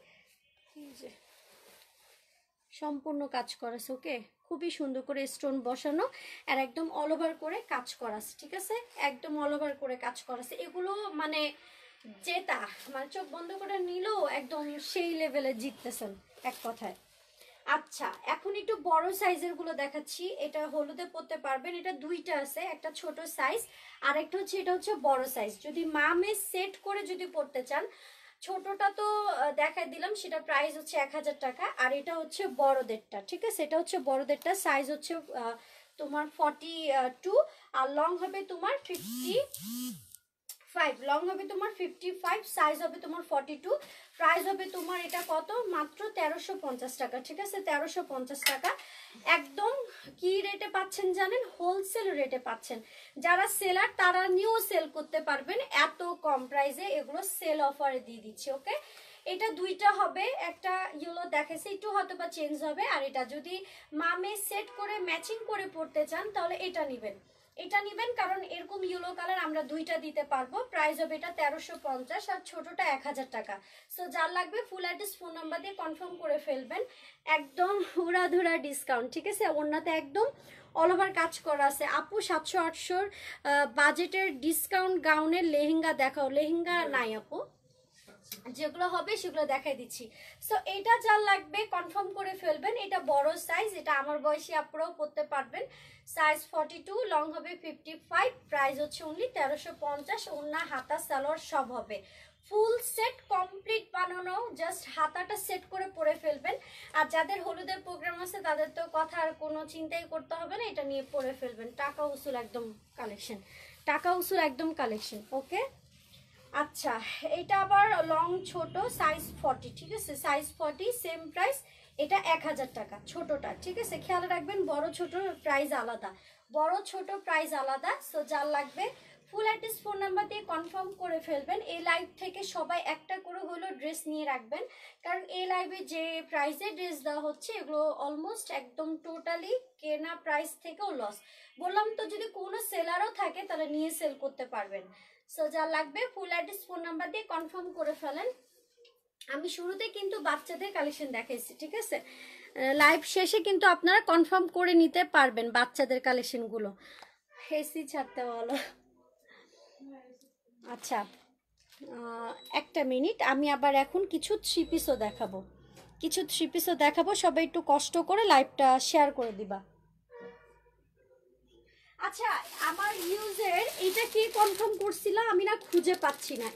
সম্পূর্ণ কাজ করা আছে। ওকে খুবই সুন্দর করে স্টোন বসানো, আর একদম অল ওভার করে কাজ করা আছে, ঠিক আছে, একদম অল ওভার করে কাজ করা আছে। এগুলো মানে জেতা, মানে চোখ বন্ধ করে নিলেও একদম সেই লেভেলে জিততেছেন এক কথায়। আচ্ছা এখন একটু বড় সাইজের গুলো দেখাচ্ছি। এটা হলুদে পরতে পারবেন, এটা দুইটা আছে, একটা ছোট সাইজ আর একটা হচ্ছে এটা হচ্ছে বড় সাইজ। যদি মামে সেট করে যদি পরতে চান, ছোটটা তো দেখাই দিলাম, সেটা প্রাইস হচ্ছে 1000 টাকা। আর এটা হচ্ছে বড়দেরটা, ঠিক আছে, এটা হচ্ছে বড়দেরটা, সাইজ হচ্ছে তোমার 42 আর লং হবে তোমার 55, লং হবে তোমার 55, সাইজ হবে তোমার 42। প্রাইস হবে তোমার এটা কত, মাত্র 1350 টাকা, ঠিক আছে, 1350 টাকা। একদম কি রেটে পাচ্ছেন জানেন? হোলসেল রেটে পাচ্ছেন। যারা সেলার তারা নিয়েও সেল করতে পারবেন, এত কম প্রাইসে এগুলো সেল অফারে দিয়ে দিচ্ছি। ওকে এটা দুইটা হবে, একটা ইয়েলো দেখাইছে, একটু হয়তো বা চেঞ্জ হবে। আর এটা যদি মামে সেট করে ম্যাচিং করে পড়তে চান তাহলে এটা নেবেন, এটা নেবেন, কারণ এরকম ইয়েলো কালার আমরা দুইটা দিতে পারবো। প্রাইস হবে এটা 1350 আর ছোটটা 1000 টাকা। সো যার লাগবে ফুল অ্যাড্রেস ফোন নাম্বার দিয়ে কনফার্ম করে ফেলবেন, একদম উড়াধুরা ডিসকাউন্ট, ঠিক আছে। ওনাতে একদম অল ওভার কাজ করা আছে। আপু 700-800 বাজেটের ডিসকাউন্ট গাউনের লেহেঙ্গা দেখাও। লেহেঙ্গা নাই আপু, যেগুলো হবে সেগুলো দেখাই দিচ্ছি। সো এটা যার লাগবে কনফার্ম করে ফেলবেন। এটা বড় সাইজ, এটা আমার বয়সী আপনারাও পরতে পারবেন। সাইজ 42, লং হবে 55, প্রাইস হচ্ছে অনলি 1350। ওন্না হাতা সালোয়ার সব হবে ফুল সেট কমপ্লিট বানানো, জাস্ট হাতাটা সেট করে পরে ফেলবেন। আর যাদের হলুদের প্রোগ্রাম আছে তাদের তো কথা আর কোনো চিন্তাই করতে হবে না, এটা নিয়ে পরে ফেলবেন। টাকা উসুল একদম কালেকশন, টাকা উসুল একদম কালেকশন। ওকে আচ্ছা, এটা আবার লং ছোট সাইজ 40, ঠিক আছে, সাইজ 40, সেম প্রাইস। এটা 1000 টাকা ছোটটা, ঠিক আছে। খেয়াল রাখবেন বড় ছোট প্রাইস আলাদা, বড় ছোট প্রাইস আলাদা। সো যার লাগবে ফুল অ্যাড্রেস ফোন নাম্বার দিয়ে কনফার্ম করে ফেলবেন। এই লাইভ থেকে সবাই একটা করে হলো ড্রেস নিয়ে রাখবেন, কারণ এই লাইভে যে প্রাইসে ড্রেস দেওয়া হচ্ছে এগুলো অলমোস্ট একদম টোটালি কেনা প্রাইস থেকেও লস। বললাম তো, যদি কোনো সেলারও থাকে তাহলে নিয়ে সেল করতে পারবেন। সো যা লাগবে ফুল অ্যাড্রেস ফোন নাম্বার দিয়ে কনফার্ম করে ফেলেন। আমি শুরুতে কিন্তু বাচ্চাদের কালেকশন দেখাইছি, ঠিক আছে। লাইভ শেষে কিন্তু আপনারা কনফার্ম করে নিতে পারবেন বাচ্চাদের কালেকশনগুলো। এসি ছাড়তে বলো। আচ্ছা, একটা মিনিট, আমি আবার এখন কিছু থ্রি পিসও দেখাবো, কিছু থ্রি পিসও দেখাবো। সবাই একটু কষ্ট করে লাইভটা শেয়ার করে দিবা। আচ্ছা, আমার ইউজের এটা কে কনফার্ম করছিল, আমি না খুঁজে পাচ্ছি না।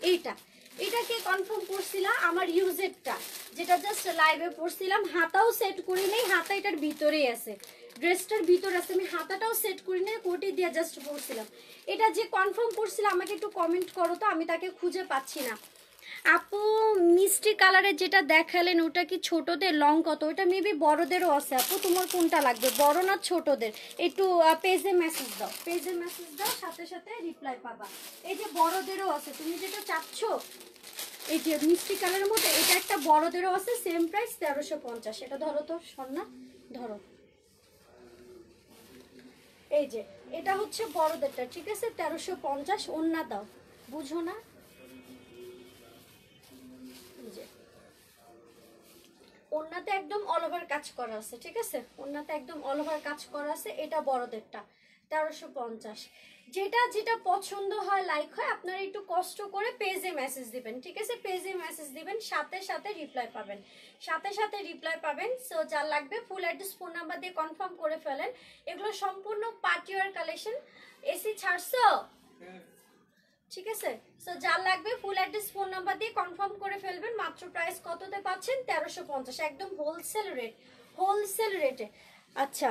এটা কে কনফার্ম করছিল আমার ইউজেরটা, যেটা জাস্ট লাইভে পড়ছিলাম। হাতাও সেট করি নেই, হাতা এটার ভিতরেই আছে, ড্রেসটার ভিতর আছে। আমি হাতাটাও সেট করি নেই, কোটি দিয়ে জাস্ট পড়ছিলাম। এটা যে কনফার্ম করছিল আমাকে একটু কমেন্ট করো তো, আমি তাকে খুঁজে পাচ্ছি না। আপু, মিষ্টি কালারের যেটা দেখালেন ওটা কি ছোটদের? লং কত? ওটা মেবি বড়দেরও আছে। আপু তোমার কোনটা লাগবে, বড় না ছোটদের? একটু পেজে মেসেজ দাও, পেজে মেসেজ দাও, সাথে সাথে রিপ্লাই পাবা। এই যে বড়দেরও আছে, তুমি যেটা চাচ্ছ এই যে মিষ্টি কালারের মধ্যে, এটা একটা বড়দেরও আছে, সেম প্রাইস 1350। এটা ধরো তো স্বর্ণা, ধরো। এই যে এটা হচ্ছে বড়দেরটা, ঠিক আছে, 1350। ওন্না দাও, বুঝো না? এই যে ওড়নাতে একদম অল ওভার কাজ করা আছে, ঠিক আছে, ওড়নাতে একদম অল ওভার কাজ করা আছে। এটা বড়দেরটা 1350। যেটা যেটা পছন্দ হয়, লাইক হয়, আপনারা একটু কষ্ট করে পেজে মেসেজ দিবেন, ঠিক আছে, পেজে মেসেজ দিবেন, সাথে সাথে রিপ্লাই পাবেন, সাথে সাথে রিপ্লাই পাবেন। সো যা লাগবে ফুল অ্যাড্রেস ফোন নাম্বার দিয়ে কনফার্ম করে ফেলেন। এগুলো সম্পূর্ণ পার্টিওয়ার কালেকশন। এসি ছাড়ছো, ঠিক আছে। সো যার লাগবে ফুল অ্যাড্রেস ফোন নাম্বার দিয়ে কনফার্ম করে ফেলবেন। মাত্র প্রাইস কততে পাচ্ছেন? 1350, একদম হোলসেল রেট, হোলসেল রেটে। আচ্ছা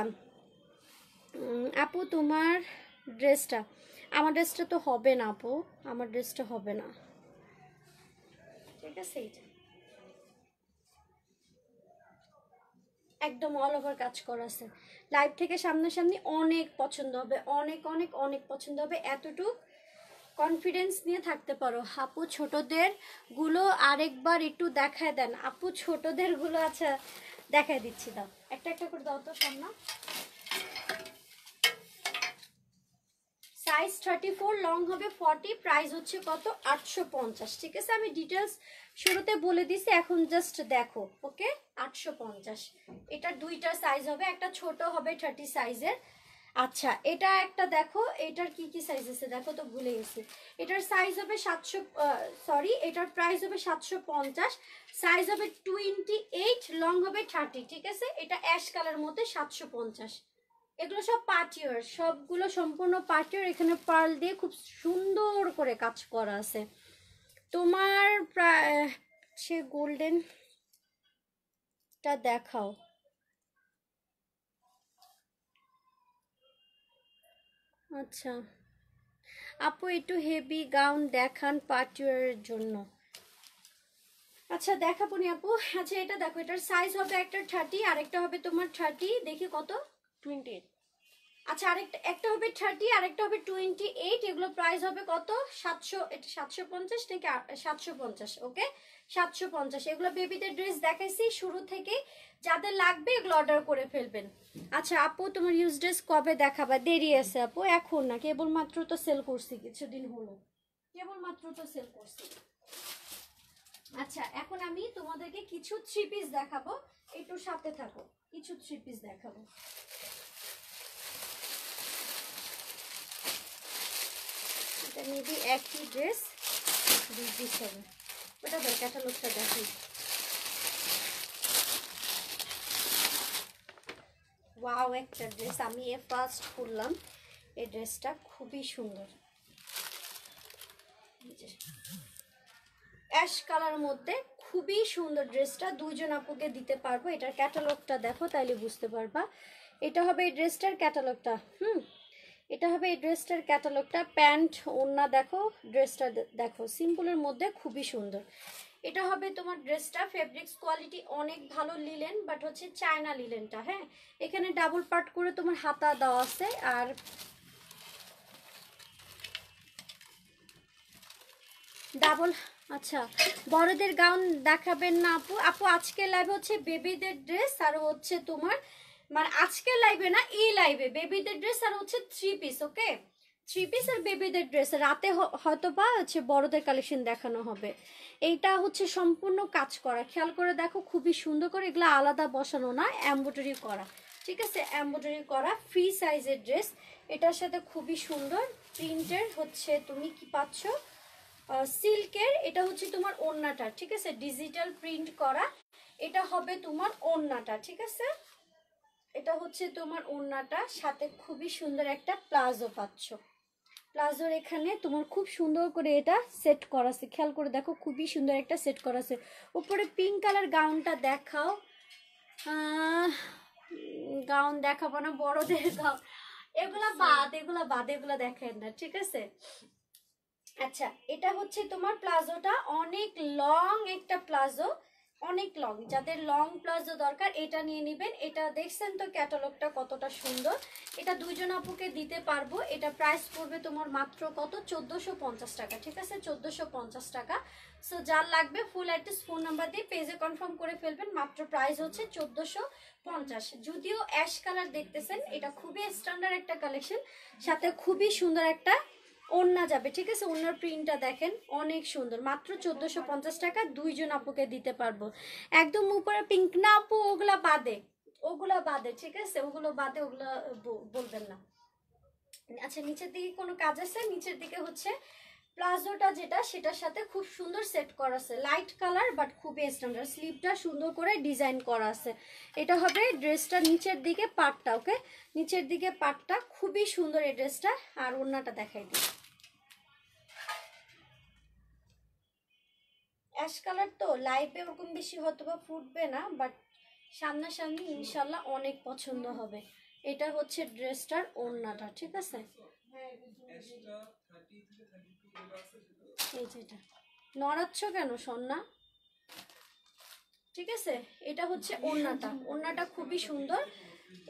আপু, তোমার ড্রেসটা, আমার ড্রেসটা তো হবে না আপু, আমার ড্রেসটা হবে না, ঠিক আছে। এইটা একদম অল ওভার কাজ করা আছে। লাইভ থেকে সামনাসামনি অনেক পছন্দ হবে, অনেক অনেক অনেক পছন্দ হবে, এতটুক কনফিডেন্স নিয়ে থাকতে পারো। আপু ছোটদের গুলো আরেকবার একটু দেখায় দেন। আপু ছোটদের গুলো, আচ্ছা দেখায় দিচ্ছি, দাও একটা একটা করে দাও তো সামনা। সাইজ 34, লং হবে 40, প্রাইস হচ্ছে কত? 850, ঠিক আছে। আমি ডিটেলস শুরুতে বলে দিছি, এখন জাস্ট দেখো, ওকে। 850। এটা দুইটা সাইজ হবে, একটা ছোট হবে 30 সাইজের। আচ্ছা, এটা একটা দেখো, এটার কি কি সাইজ আছে দেখো তো, ভুলে গেছি। এটার সাইজ হবে 700, সরি, এটার প্রাইস হবে 750, সাইজ হবে 28, লং হবে 30, ঠিক আছে। এটা অ্যাশ কালার মধ্যে 750। এগুলো সব পার্টিওয়ার, সবগুলো সম্পূর্ণ পার্টিওয়ার। এখানে পার্ল দিয়ে খুব সুন্দর করে কাজ করা আছে। তোমার প্রায় সে গোল্ডেনটা দেখাও। আচ্ছা আপু, একটু হেভি গাউন দেখান পার্টিওয়ারের জন্য। আচ্ছা দেখাবো নি আপু। আচ্ছা এটা দেখো, এটার সাইজ হবে একটা 30, আরেকটা হবে তোমার 30, দেখি কত, 28। আচ্ছা আরেকটা, একটা হবে 30, আরেকটা হবে 28। এগুলো প্রাইস হবে কত? 700, এটা 750 নাকি 750, ওকে 750। এগুলো বেবিদের ড্রেস দেখাইছি শুরু থেকে, যাদের লাগবে এগুলো অর্ডার করে ফেলবেন। আচ্ছা আপু, তোমার ইউজ ড্রেস কবে দেখাবা? দেরি আছে আপু, এখন না, কেবলমাত্র তো সেল করছি, কিছুদিন হলো, কেবলমাত্র তো সেল করছি। আচ্ছা এখন আমি তোমাদেরকে কিছু থ্রি পিস দেখাবো, একটু সাথে থাকো, কিছু থ্রি পিস দেখাবো। এটা মেবি একই ড্রেস, দুই পিস হবে। ওটা ধর, ক্যাটালগটা দেখি। ওয়াও, একটা ড্রেস আমি ফার্স্ট করলাম, এই ড্রেসটা খুবই সুন্দর, অ্যাশ কালার মধ্যে খুবই সুন্দর ড্রেসটা, দুইজন আপুকে দিতে পারবো। এটার ক্যাটালগটা দেখো, তাইলে বুঝতে পারবা। এটা হবে এই ড্রেসটার ক্যাটালগটা। এটা হবে এই ড্রেসটার ক্যাটালগটা। প্যান্ট, ওড়না দেখো, ড্রেসটা দেখো, সিম্পলের মধ্যে খুবই সুন্দর। এটা হবে তোমার ড্রেসটা। ফেব্রিক্স কোয়ালিটি অনেক ভালো, লিলেন, বাট হচ্ছে চায়না লিলেনটা। হ্যাঁ, এখানে ডাবল পার্ট করে তোমার হাতা দেওয়া আছে। আর ডাবল, আচ্ছা, বড়দের গাউন দেখাবেন না আপু? আপু আজকের লাইভে হচ্ছে বেবিদের ড্রেস, আর হচ্ছে তোমার মানে আজকের লাইভে না, এই লাইভে বেবিদের ড্রেস আর হচ্ছে 3 পিস। ওকে, 3 পিস আর বেবিদের ড্রেস। রাতে হয়তো বা হচ্ছে বড়দের কালেকশন দেখানো হবে। এইটা হচ্ছে সম্পূর্ণ কাজ করা, খেয়াল করে দেখো, খুবই সুন্দর করে। এগুলো আলাদা বসানো না, এমব্রয়ডারি করা, ঠিক আছে, এমব্রয়ডারি করা ফ্রি সাইজের ড্রেস। এটার সাথে খুবই সুন্দর প্রিন্টের হচ্ছে তুমি কি পাচ্ছ, সিল্কের। এটা হচ্ছে তোমার ওড়নাটা, ঠিক আছে, ডিজিটাল প্রিন্ট করা। এটা হবে তোমার ওড়নাটা, ঠিক আছে, এটা হচ্ছে তোমার ওড়নাটা। সাথে খুবই সুন্দর একটা প্লাজো পাচ্ছ। প্লাজোর এখানে তোমার খুব সুন্দর করে এটা সেট করা আছে, খেয়াল করে দেখো, খুবই সুন্দর একটা সেট করা আছে। উপরে পিঙ্ক কালার গাউনটা দেখাও। গাউন দেখাবো না, বড়দের গাউন, এগুলা বাদ, এগুলা বাদ, এগুলা দেখেন না, ঠিক আছে। আচ্ছা, এটা হচ্ছে তোমার প্লাজোটা, অনেক লং একটা প্লাজো, অনেক লং। যাদের লং প্লাজো দরকার এটা নিয়ে নেবেন। এটা দেখছেন তো ক্যাটালগটা কতটা সুন্দর। এটা দুইজন আপুকে দিতে পারবো। এটা প্রাইস পড়বে তোমার মাত্র কত, 1450 টাকা, ঠিক আছে, 1450 টাকা। সো যার লাগবে ফুল অ্যাড্রেস ফোন নাম্বার দিয়ে পেজে কনফার্ম করে ফেলবেন। মাত্র প্রাইস হচ্ছে 1450। যদিও অ্যাশ কালার দেখতেছেন, এটা খুবই স্ট্যান্ডার্ড একটা কালেকশন, সাথে খুবই সুন্দর একটা ওড়না যাবে, ঠিক আছে। ওড়নার প্রিন্টটা দেখেন অনেক সুন্দর। মাত্র 1450 টাকা, দুইজন আপুকে দিতে পারবো। একদম উপরে পিঙ্ক না আপু, ওগুলা বাদে, ওগুলা বাদে, ঠিক আছে, ওগুলো বাদে, ওগুলা বলবেন না। আচ্ছা, নিচের দিকে কোনো কাজ আছে? নিচের দিকে হচ্ছে প্লাজোটা যেটা, সেটার সাথে খুব সুন্দর সেট করা আছে, লাইট কালার বাট খুবই স্ট্যান্ডার্ড। স্লিভটা সুন্দর করে ডিজাইন করা আছে। এটা হবে ড্রেসটা নিচের দিকে পাটটা। ওকে, নিচের দিকে পাটটা খুবই সুন্দর এই ড্রেসটা। আর ওড়নাটা দেখাই দিই, অ্যাশ কালার তো লাইভে ওরকম বেশি হয়তো বা ফুটবে না, বাট সামনাসামনি ইনশাল্লাহ অনেক পছন্দ হবে। এটা হচ্ছে ড্রেসটার ওড়নাটা, ঠিক আছে। এই যেটা নড়াচ্ছ কেন সন্না, ঠিক আছে। এটা হচ্ছে ওড়নাটা, ওড়নাটা খুবই সুন্দর।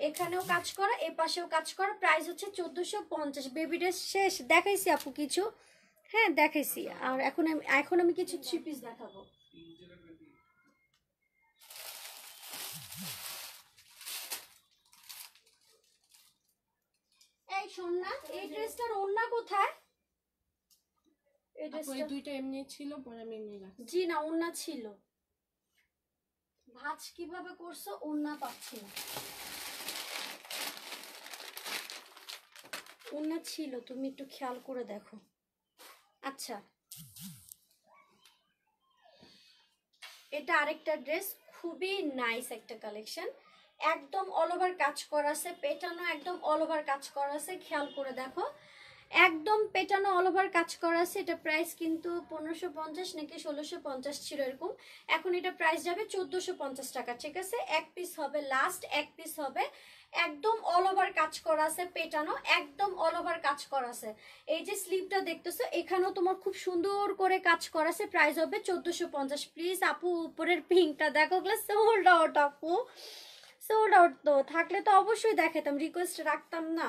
এখানেও কাজ করা, এ পাশেও কাজ করা। প্রাইস হচ্ছে 1450। বেবি ড্রেস শেষ, দেখাইছি আপু কিছু, হ্যাঁ দেখাইছি। আর এখন আমি কিছু 3 পিস দেখাবো। এই শোন না, এই ড্রেসটার ওড়না কোথায়? এই ড্রেসটা দুইটা এমনি ছিল, পরে আমি এমনি রাখছি। জি না, ওড়না ছিল। ভাঁজ কিভাবে করছো, ওড়না পাচ্ছি না। ওড়না ছিল, তুমি একটু খেয়াল করে দেখো। আচ্ছা, এটা আরেকটা ড্রেস, খুবই নাইস একটা কালেকশন। একদম অল ওভার কাজ করা আছে, পেটানো একদম অল ওভার কাজ করা আছে, খেয়াল করে দেখো, একদম পেটানো অল ওভার কাজ করা আছে। এটা প্রাইস কিন্তু 1550 নাকি 1650 ছিল এরকম। এখন এটা প্রাইস যাবে 1450 টাকা, ঠিক আছে। এক পিস হবে, লাস্ট এক পিস হবে। একদম অল ওভার কাজ করা আছে, পেটানো একদম অল ওভার কাজ করা আছে। এই যে স্লিভটা দেখতেছো, এখানেও তোমার খুব সুন্দর করে কাজ করা আছে। প্রাইস হবে 1450। প্লিজ আপু উপরের পিঙ্কটা দেখো, সোল্ড আউট আপু, সোল্ড আউট। তো থাকলে তো অবশ্যই দেখাতাম, রিকোয়েস্ট রাখতাম না।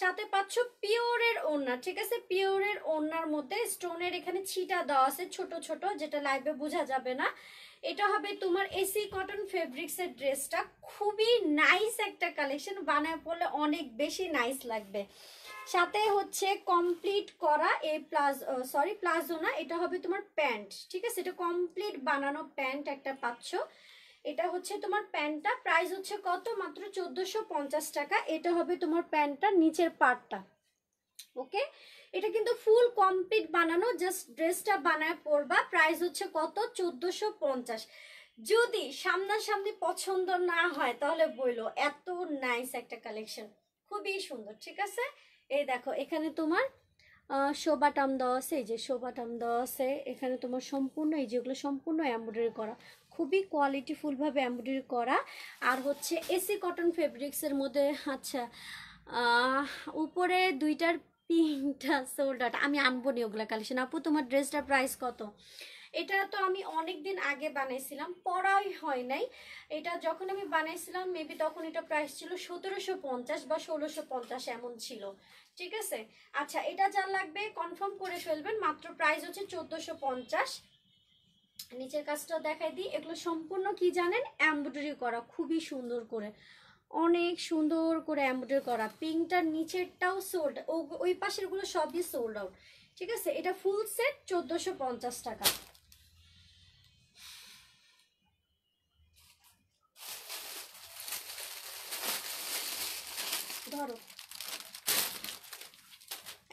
সাথে পাচ্ছ পিওরের ওড়না, ঠিক আছে, পিওরের ওড়নার মধ্যে স্টোনের এখানে ছিটা দেওয়া আছে ছোট ছোট, যেটা লাইভে বোঝা যাবে না। এটা হবে তোমার এসি কটন ফেব্রিক্স এর ড্রেসটা, খুবই নাইস একটা কালেকশন, বানায় পড়লে অনেক বেশি নাইস লাগবে। সাথে হচ্ছে কমপ্লিট করা এই প্লাজো না, এটা হবে তোমার প্যান্ট, ঠিক আছে, এটা কমপ্লিট বানানো প্যান্ট একটা পাচ্ছ। এটা হচ্ছে তোমার প্যান্টটা, প্রাইস হচ্ছে কত, মাত্র 1450 টাকা। এটা হবে তোমার প্যান্টটা নিচের পার্টটা। ওকে, এটা কিন্তু ফুল কমপ্লিট বানানো, জাস্ট ড্রেসটা বানায় পরবা। প্রাইস হচ্ছে কত, 1450। যদি সামনাসামনি পছন্দ না হয় তাহলে বইলো, এত নাইস একটা কালেকশন, খুবই সুন্দর, ঠিক আছে। এই দেখো, এখানে তোমার শোবাটাম দেওয়া আছে, এই যে শোবাটাম দেওয়া আছে এখানে তোমার সম্পূর্ণ, এই যেগুলো সম্পূর্ণ এমব্রয়ডারি করা, খুবই কোয়ালিটিফুল ভাবে এমব্রয়ডারি করা। আর হচ্ছে এসি কটন ফেব্রিক্সের মধ্যে, আচ্ছা আহ, উপরে দুইটার পিঙ্কটা সোল্ড আউট। আমি আনবো নি ওগুলা কালেকশন। আপু তোমার ড্রেসটার প্রাইস কত? এটা তো আমি অনেক দিন আগে বানাইছিলাম, পরাই হয় নাই। এটা যখন আমি বানাইছিলাম মেবি তখন এটা প্রাইস ছিল 1750 বা 1650 এমন ছিল। ঠিক আছে, আচ্ছা এটা যা লাগবে কনফার্ম করে ফেলবেন। মাত্র প্রাইস হচ্ছে 1450। নিচের কাজটা দেখাই দিই। এগুলো সম্পূর্ণ কি জানেন, এমব্রয়ডারি করা, খুবই সুন্দর করে, অনেক সুন্দর করে এমব্রয়ডারি করা। পিঙ্কটার নিচেরটাও সোল্ড, ওই পাশের গুলো সবই সোল্ড আউট। ঠিক আছে, এটা ফুল সেট 1450 টাকা। ধরো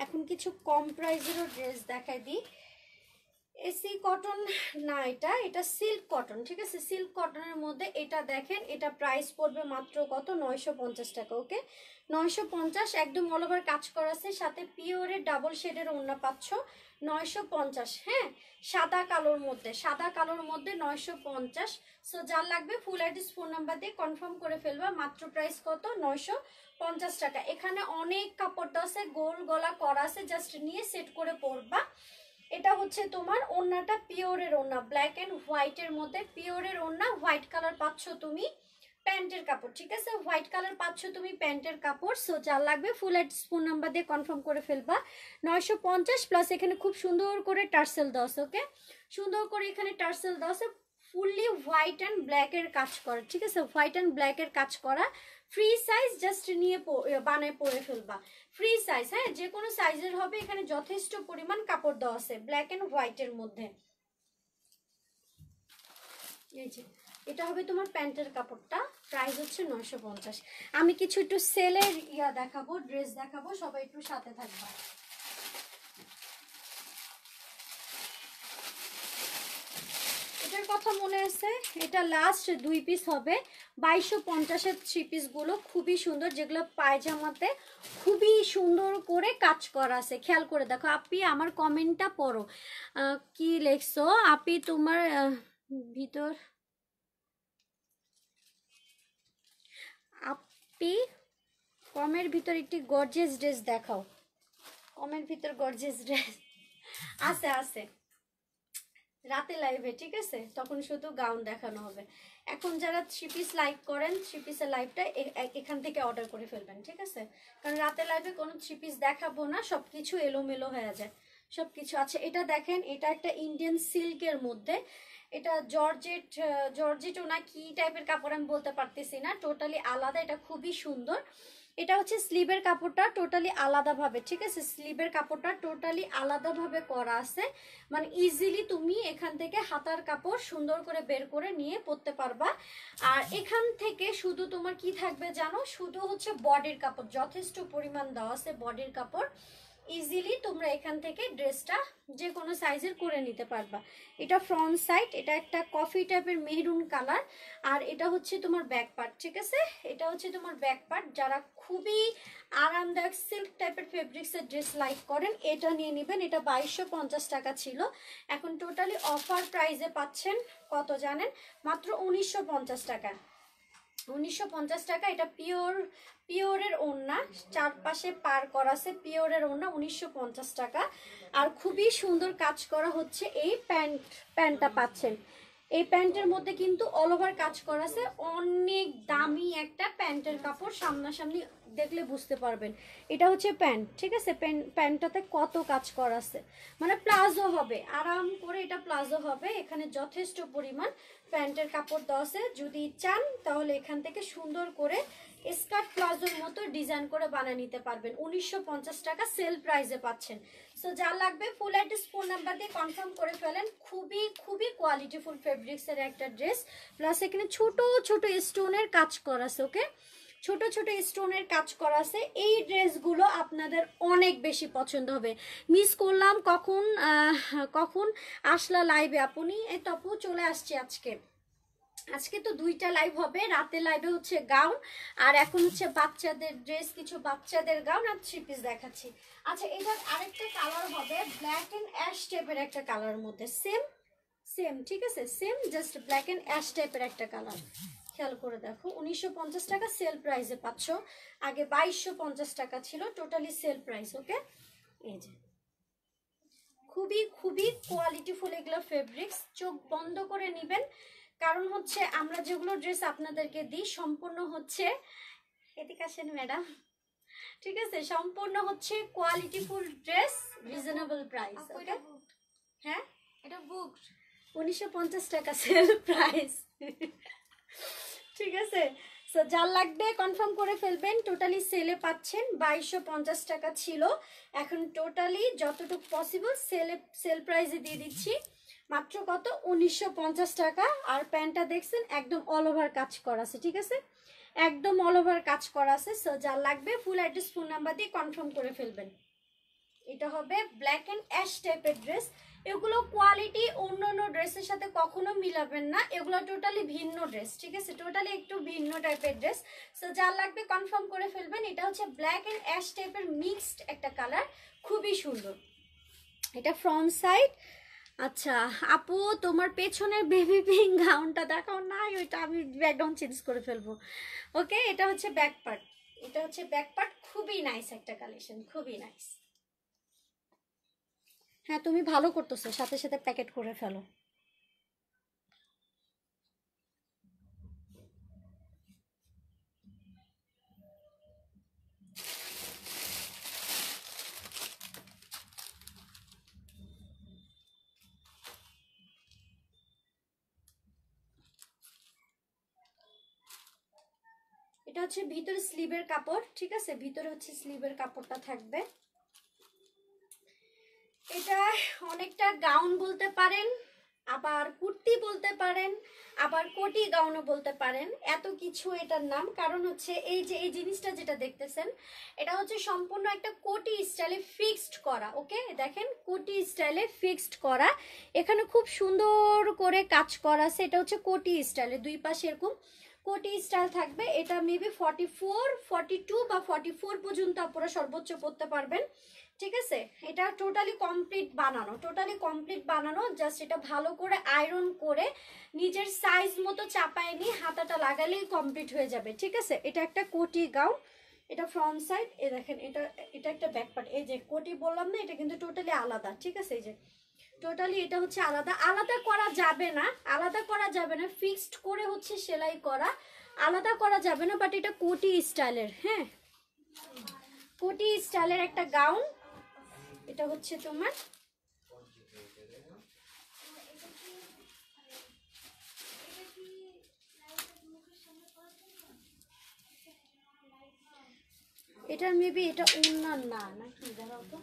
এখন কিছু কম প্রাইসেরও ড্রেস দেখাই দিই। এসি কটন না, এটা এটা সিল্ক কটন। ঠিক আছে, সিল্ক কটনের মধ্যে এটা দেখেন, এটা প্রাইস পড়বে মাত্র কত, 950 টাকা। ওকে, 950, একদম অল ওভার কাজ করা আছে, সাথে পিওরের ডাবল শেডের ওড়না পাচ্ছ। 950, হ্যাঁ, সাদা কালোর মধ্যে, সাদা কালোর মধ্যে 950। সো যার লাগবে ফুল অ্যাড্রেস ফোন নাম্বার দিয়ে কনফার্ম করে ফেলবা। মাত্র প্রাইস কত, 950 টাকা। এখানে অনেক কাপড়টা আছে, গোল গলা করা আছে, জাস্ট নিয়ে সেট করে পরবা। এটা হচ্ছে তোমার ওড়নাটা, পিওরের ওড়না, ব্ল্যাক এন্ড হোয়াইটের মধ্যে পিওরের ওড়না। হোয়াইট কালার পাচ্ছ তুমি প্যান্টের কাপড়। ঠিক আছে, হোয়াইট কালার পাচ্ছ তুমি প্যান্টের কাপড়। সো যার লাগবে ফুল অ্যাড্রেস ফোন নাম্বার দিয়ে কনফার্ম করে ফেলবা। 950 প্লাস এখানে খুব সুন্দর করে টার্সেল দেওয়া আছে। ওকে, সুন্দর করে এখানে টার্সেল দেওয়া আছে, ফুললি হোয়াইট অ্যান্ড ব্ল্যাকের কাজ করা। ঠিক আছে, হোয়াইট অ্যান্ড ব্ল্যাকের কাজ করা। ফ্রি সাইজ, জাস্ট নিয়ে বানায় পরে ফেলবা। ফ্রি সাইজ, হ্যাঁ, যে কোনো সাইজের হবে। এখানে যথেষ্ট পরিমাণ কাপড় দেওয়া আছে ব্ল্যাক এন্ড হোয়াইটের মধ্যে। এই যে এটা হবে তোমার প্যান্টের কাপড়টা, প্রাইস হচ্ছে 950। আমি কিছু একটু সেলের দেখাবো, ড্রেস দেখাবো, সবাই একটু সাথে থাকবা। এটার কথা মনে আছে, এটা লাস্ট 2 পিস হবে। 2250-এর 3 পিস গুলো খুবই সুন্দর, যেগুলো পায়জামাতে খুবই সুন্দর করে কাজ করা আছে। খেয়াল করে দেখো। আপি আমার কমেন্টটা পড়ো, কি লেখছো আপি তোমার ভিতর। আপি কমের ভিতর একটি গর্জিয়াস ড্রেস দেখাও। কমের ভিতর গর্জিয়াস ড্রেস আছে, আছে রাতে লাইভে। ঠিক আছে, তখন শুধু গাউন দেখানো হবে। এখন যারা 3 পিস লাইক করেন, 3 পিসের লাইভটা এখান থেকে অর্ডার করে ফেলবেন। ঠিক আছে, কারণ রাতে লাইভে কোনো 3 পিস দেখাবো না, সবকিছু এলোমেলো হয়ে যায় সবকিছু। আচ্ছা এটা দেখেন, এটা একটা ইন্ডিয়ান সিল্কের মধ্যে, এটা জর্জেট, জর্জেটও না কি টাইপের কাপড় আমি বলতে পারতেছি না, টোটালি আলাদা। এটা খুবই সুন্দর। এটা হচ্ছে স্লিভের কাপড়টা টোটালি আলাদাভাবে। ঠিক আছে, স্লিভের কাপড়টা টোটালি আলাদাভাবে করা আছে, মানে ইজিলি তুমি এখান থেকে হাতার কাপড় সুন্দর করে বের করে নিয়ে পরতে পারবা। আর এখান থেকে শুধু তোমার কি থাকবে জানো, শুধু হচ্ছে বডির কাপড়, যথেষ্ট পরিমাণ দেওয়া আছে বডির কাপড়। ইজিলি তোমরা এখান থেকে ড্রেসটা যে কোনো সাইজের করে নিতে পারবা। এটা ফ্রন্ট সাইড, এটা একটা কফি টাইপের মেরুন কালার। আর এটা হচ্ছে তোমার ব্যাক পার্ট। ঠিক আছে, এটা হচ্ছে তোমার ব্যাক পার্ট। যারা খুবই আরামদায়ক সিল্ক টাইপের ফেব্রিক্সের ড্রেস লাইক করেন, এটা নিয়ে নেবেন। এটা 2250 টাকা ছিল, এখন টোটালি অফার প্রাইসে পাচ্ছেন কত জানেন, মাত্র 1950 টাকা। 1950 টাকা। এটা পিওরের ওড়না, চারপাশে পার করা আছে পিওরের ওড়না, 1950 টাকা। আর খুবই সুন্দর কাজ করা হচ্ছে এই প্যান্টটা পাচ্ছেন। এই প্যান্টের মধ্যে কিন্তু অল ওভার কাজ করা আছে, অনেক দামি একটা প্যান্টের কাপড়, সামনাসামনি দেখলে বুঝতে পারবেন। এটা হচ্ছে প্যান্ট। ঠিক আছে, প্যান্টটাতে কত কাজ করা আছে, মানে প্লাজো হবে আরাম করে, এটা প্লাজো হবে। এখানে যথেষ্ট পরিমাণ প্যান্টের কাপড় দেওয়া আছে, যদি চান তাহলে এখান থেকে সুন্দর করে স্কার্ট প্লাজোর মতো ডিজাইন করে বানিয়ে নিতে পারবেন। 1950 টাকা সেল প্রাইসে পাচ্ছেন। সো যা লাগবে ফুল অ্যাড্রেস ফোন নাম্বার দিয়ে কনফার্ম করে ফেলেন। খুবই খুবই কোয়ালিটিফুল ফেব্রিক্সের একটা ড্রেস, প্লাস এখানে ছোট ছোট স্টোনের কাজ করা আছে। ওকে, ছোট ছোট স্টোনের কাজ করা আছে। এই ড্রেসগুলো আপনাদের অনেক বেশি পছন্দ হবে। মিস করলাম, কখন কখন আসলা লাইভে আপনি? এই তপু চলে আসছে আজকে। আজকে তো 2টা লাইভ হবে, রাতে লাইভে হচ্ছে গাউন, আর এখন হচ্ছে বাচ্চাদের ড্রেস, কিছু বাচ্চাদের গাউন আর 3 পিস দেখাচ্ছি। আচ্ছা এটার আরেকটা কালার হবে ব্ল্যাক এন্ড অ্যাশ টাইপের একটা কালার মধ্যে, সেম সেম। ঠিক আছে, same just black and ash টাইপের একটা কালার। খেয়াল করে দেখো, 1950 টাকা সেল প্রাইসে পাচ্ছ। আগে 2250 টাকা ছিল, টোটালি সেল প্রাইস। ওকে, এই যে খুবই খুবই কোয়ালিটিফুল এগুলো ফেব্রিক্স। চোখ বন্ধ করে নেবেন, কারণ হচ্ছে আমরা যেগুলো ড্রেস আপনাদেরকে দিই সম্পূর্ণ হচ্ছে, এদিকে আসেন ম্যাডাম, ঠিক আছে, সম্পূর্ণ হচ্ছে কোয়ালিটিফুল ড্রেস, রিজনেবল প্রাইস। ওকে, হ্যাঁ এটা বুক 1950 টাকা সেল প্রাইস। ঠিক আছে, সো যার লাগবে কনফার্ম করে ফেলবেন। টোটালি সেলে পাচ্ছেন 2250 টাকা ছিল, এখন টোটালি যতটুকু পসিবল সেল প্রাইসে দিয়ে দিচ্ছি মাত্র কত, 1950 টাকা। আর প্যান্টটা দেখছেন একদম অল ওভার কাজ করা আছে, ঠিক আছে, একদম অল ওভার কাজ করা আছে। সো যার লাগবে ফুল অ্যাড্রেস ফোন নাম্বার দিয়ে কনফার্ম করে ফেলবেন। এটা হবে ব্ল্যাক অ্যান্ড অ্যাশ টাইপের ড্রেস। এগুলো কোয়ালিটি অন্য অন্য ড্রেসের সাথে কখনো মিলাবেন না, এগুলো টোটালি ভিন্ন ড্রেস, ঠিক আছে, টোটালি একটু ভিন্ন টাইপের ড্রেস। সো যার লাগবে কনফার্ম করে ফেলবেন। এটা হচ্ছে ব্ল্যাক অ্যান্ড অ্যাশ টাইপের মিক্সড একটা কালার, খুবই সুন্দর। এটা ফ্রন্ট সাইড। আচ্ছা আপু, তোমার পেছনের বেবি পিঙ্ক গাউনটা দেখাও নাই, ওইটা আমি ব্যাকগ্রাউন্ড চেঞ্জ করে ফেলবো। ওকে, এটা হচ্ছে ব্যাক পার্ট, এটা হচ্ছে ব্যাক পার্ট, খুবই নাইস একটা কালেকশন, খুবই নাইস। হ্যাঁ তুমি ভালো করতেছো, সাথে সাথে প্যাকেট করে ফেলো। এটা হচ্ছে ভিতরে স্লিভের কাপড়, ঠিক আছে, ভিতরে হচ্ছে স্লিভের কাপড়টা থাকবে। এটা অনেকটা গাউন বলতে পারেন, আবার কুর্তি বলতে পারেন, আবার কোটি গাউনও বলতে পারেন, এত কিছু এটার নাম। কারণ হচ্ছে এই যে এই জিনিসটা যেটা দেখতেছেন, এটা হচ্ছে সম্পূর্ণ একটা কোটি স্টাইলে ফিক্সড করা। ওকে দেখেন, কোটি স্টাইলে ফিক্সড করা, এখানে খুব সুন্দর করে কাজ করা আছে। এটা হচ্ছে কোটি স্টাইলে, দুই পাশে এরকম কোটি স্টাইল থাকবে। এটা মেবি 44, 42 বা 44 পর্যন্ত আপনারা সর্বোচ্চ পড়তে পারবেন, ঠিক আছে। এটা টোটালি কমপ্লিট বানানো, টোটালি কমপ্লিট বানানো, জাস্ট এটা ভালো করে আয়রন করে নিজের সাইজ মতো চাপায় নিয়ে হাতাটা লাগালেই কমপ্লিট হয়ে যাবে, ঠিক আছে। এটা একটা কোটি গাউন, এটা ফ্রন্ট সাইড। এ দেখেন, এটা এটা একটা ব্যাক পার্ট। এই যে কোটি বললাম না, এটা কিন্তু টোটালি আলাদা, ঠিক আছে। এই যে টোটালি এটা হচ্ছে আলাদা, আলাদা করা যাবে না, আলাদা করা যাবে না, ফিক্সড করে হচ্ছে সেলাই করা, আলাদা করা যাবে না। বাট এটা কোটি স্টাইলের, হ্যাঁ কোটি স্টাইলের একটা গাউন। এটা হচ্ছে তোমার এটা মেবি এটা ওড়না না, নাকি দাঁড়াও তো,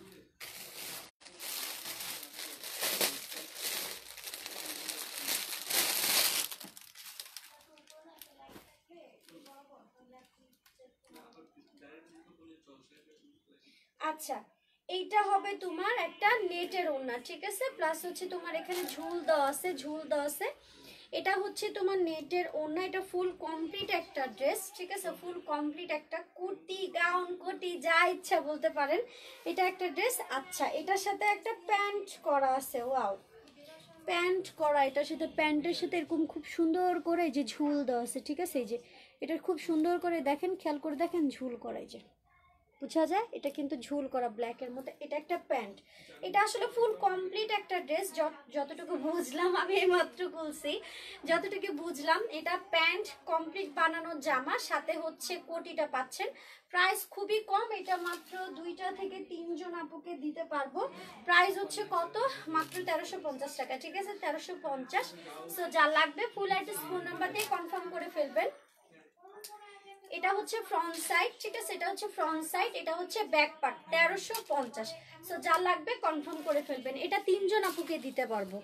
আচ্ছা এইটা হবে তোমার একটা নেটের ওড়না, ঠিক আছে, প্লাস হচ্ছে তোমার এখানে ঝুল দেওয়া আছে, ঝুল দেওয়া আছে। এটা হচ্ছে তোমার নেটের ওড়না, এটা ফুল কমপ্লিট একটা ড্রেস, ঠিক আছে, ফুল কমপ্লিট একটা কুর্তি গাউন কোটি যা ইচ্ছা বলতে পারেন, এটা একটা ড্রেস। আচ্ছা এটার সাথে একটা প্যান্ট করা আছে, ওয়াও, প্যান্ট করা, এটার সাথে প্যান্টের সাথে এরকম খুব সুন্দর করে যে ঝুল দেওয়া আছে, ঠিক আছে। এই যে এটা খুব সুন্দর করে দেখেন, খেয়াল করে দেখেন, ঝুল করা, এই যে বোঝা যায় এটা কিন্তু ঝুল করা ব্ল্যাকের মধ্যে। এটা একটা প্যান্ট, এটা আসলে ফুল কমপ্লিট একটা ড্রেস, যতটুকু বুঝলাম, আমি এইমাত্র বলছি, যতটুকু বুঝলাম এটা প্যান্ট কমপ্লিট বানানো জামা, সাথে হচ্ছে কোটিটা পাচ্ছেন। প্রাইস খুবই কম, এটা মাত্র 2টা থেকে 3জন আপুকে দিতে পারবো। প্রাইস হচ্ছে কত, মাত্র 1350 টাকা, ঠিক আছে, 1350। সো যা লাগবে ফুল অ্যাড্রেস ফোন নাম্বার দিয়ে কনফার্ম করে ফেলবেন। এটা হচ্ছে ফ্রন্ট সাইড, ঠিক আছে, এটা হচ্ছে ফ্রন্ট সাইড, এটা হচ্ছে ব্যাক পার্ট, 1350। সো যা লাগবে কনফার্ম করে ফেলবেন, এটা 3জন আপুকে দিতে পারবো।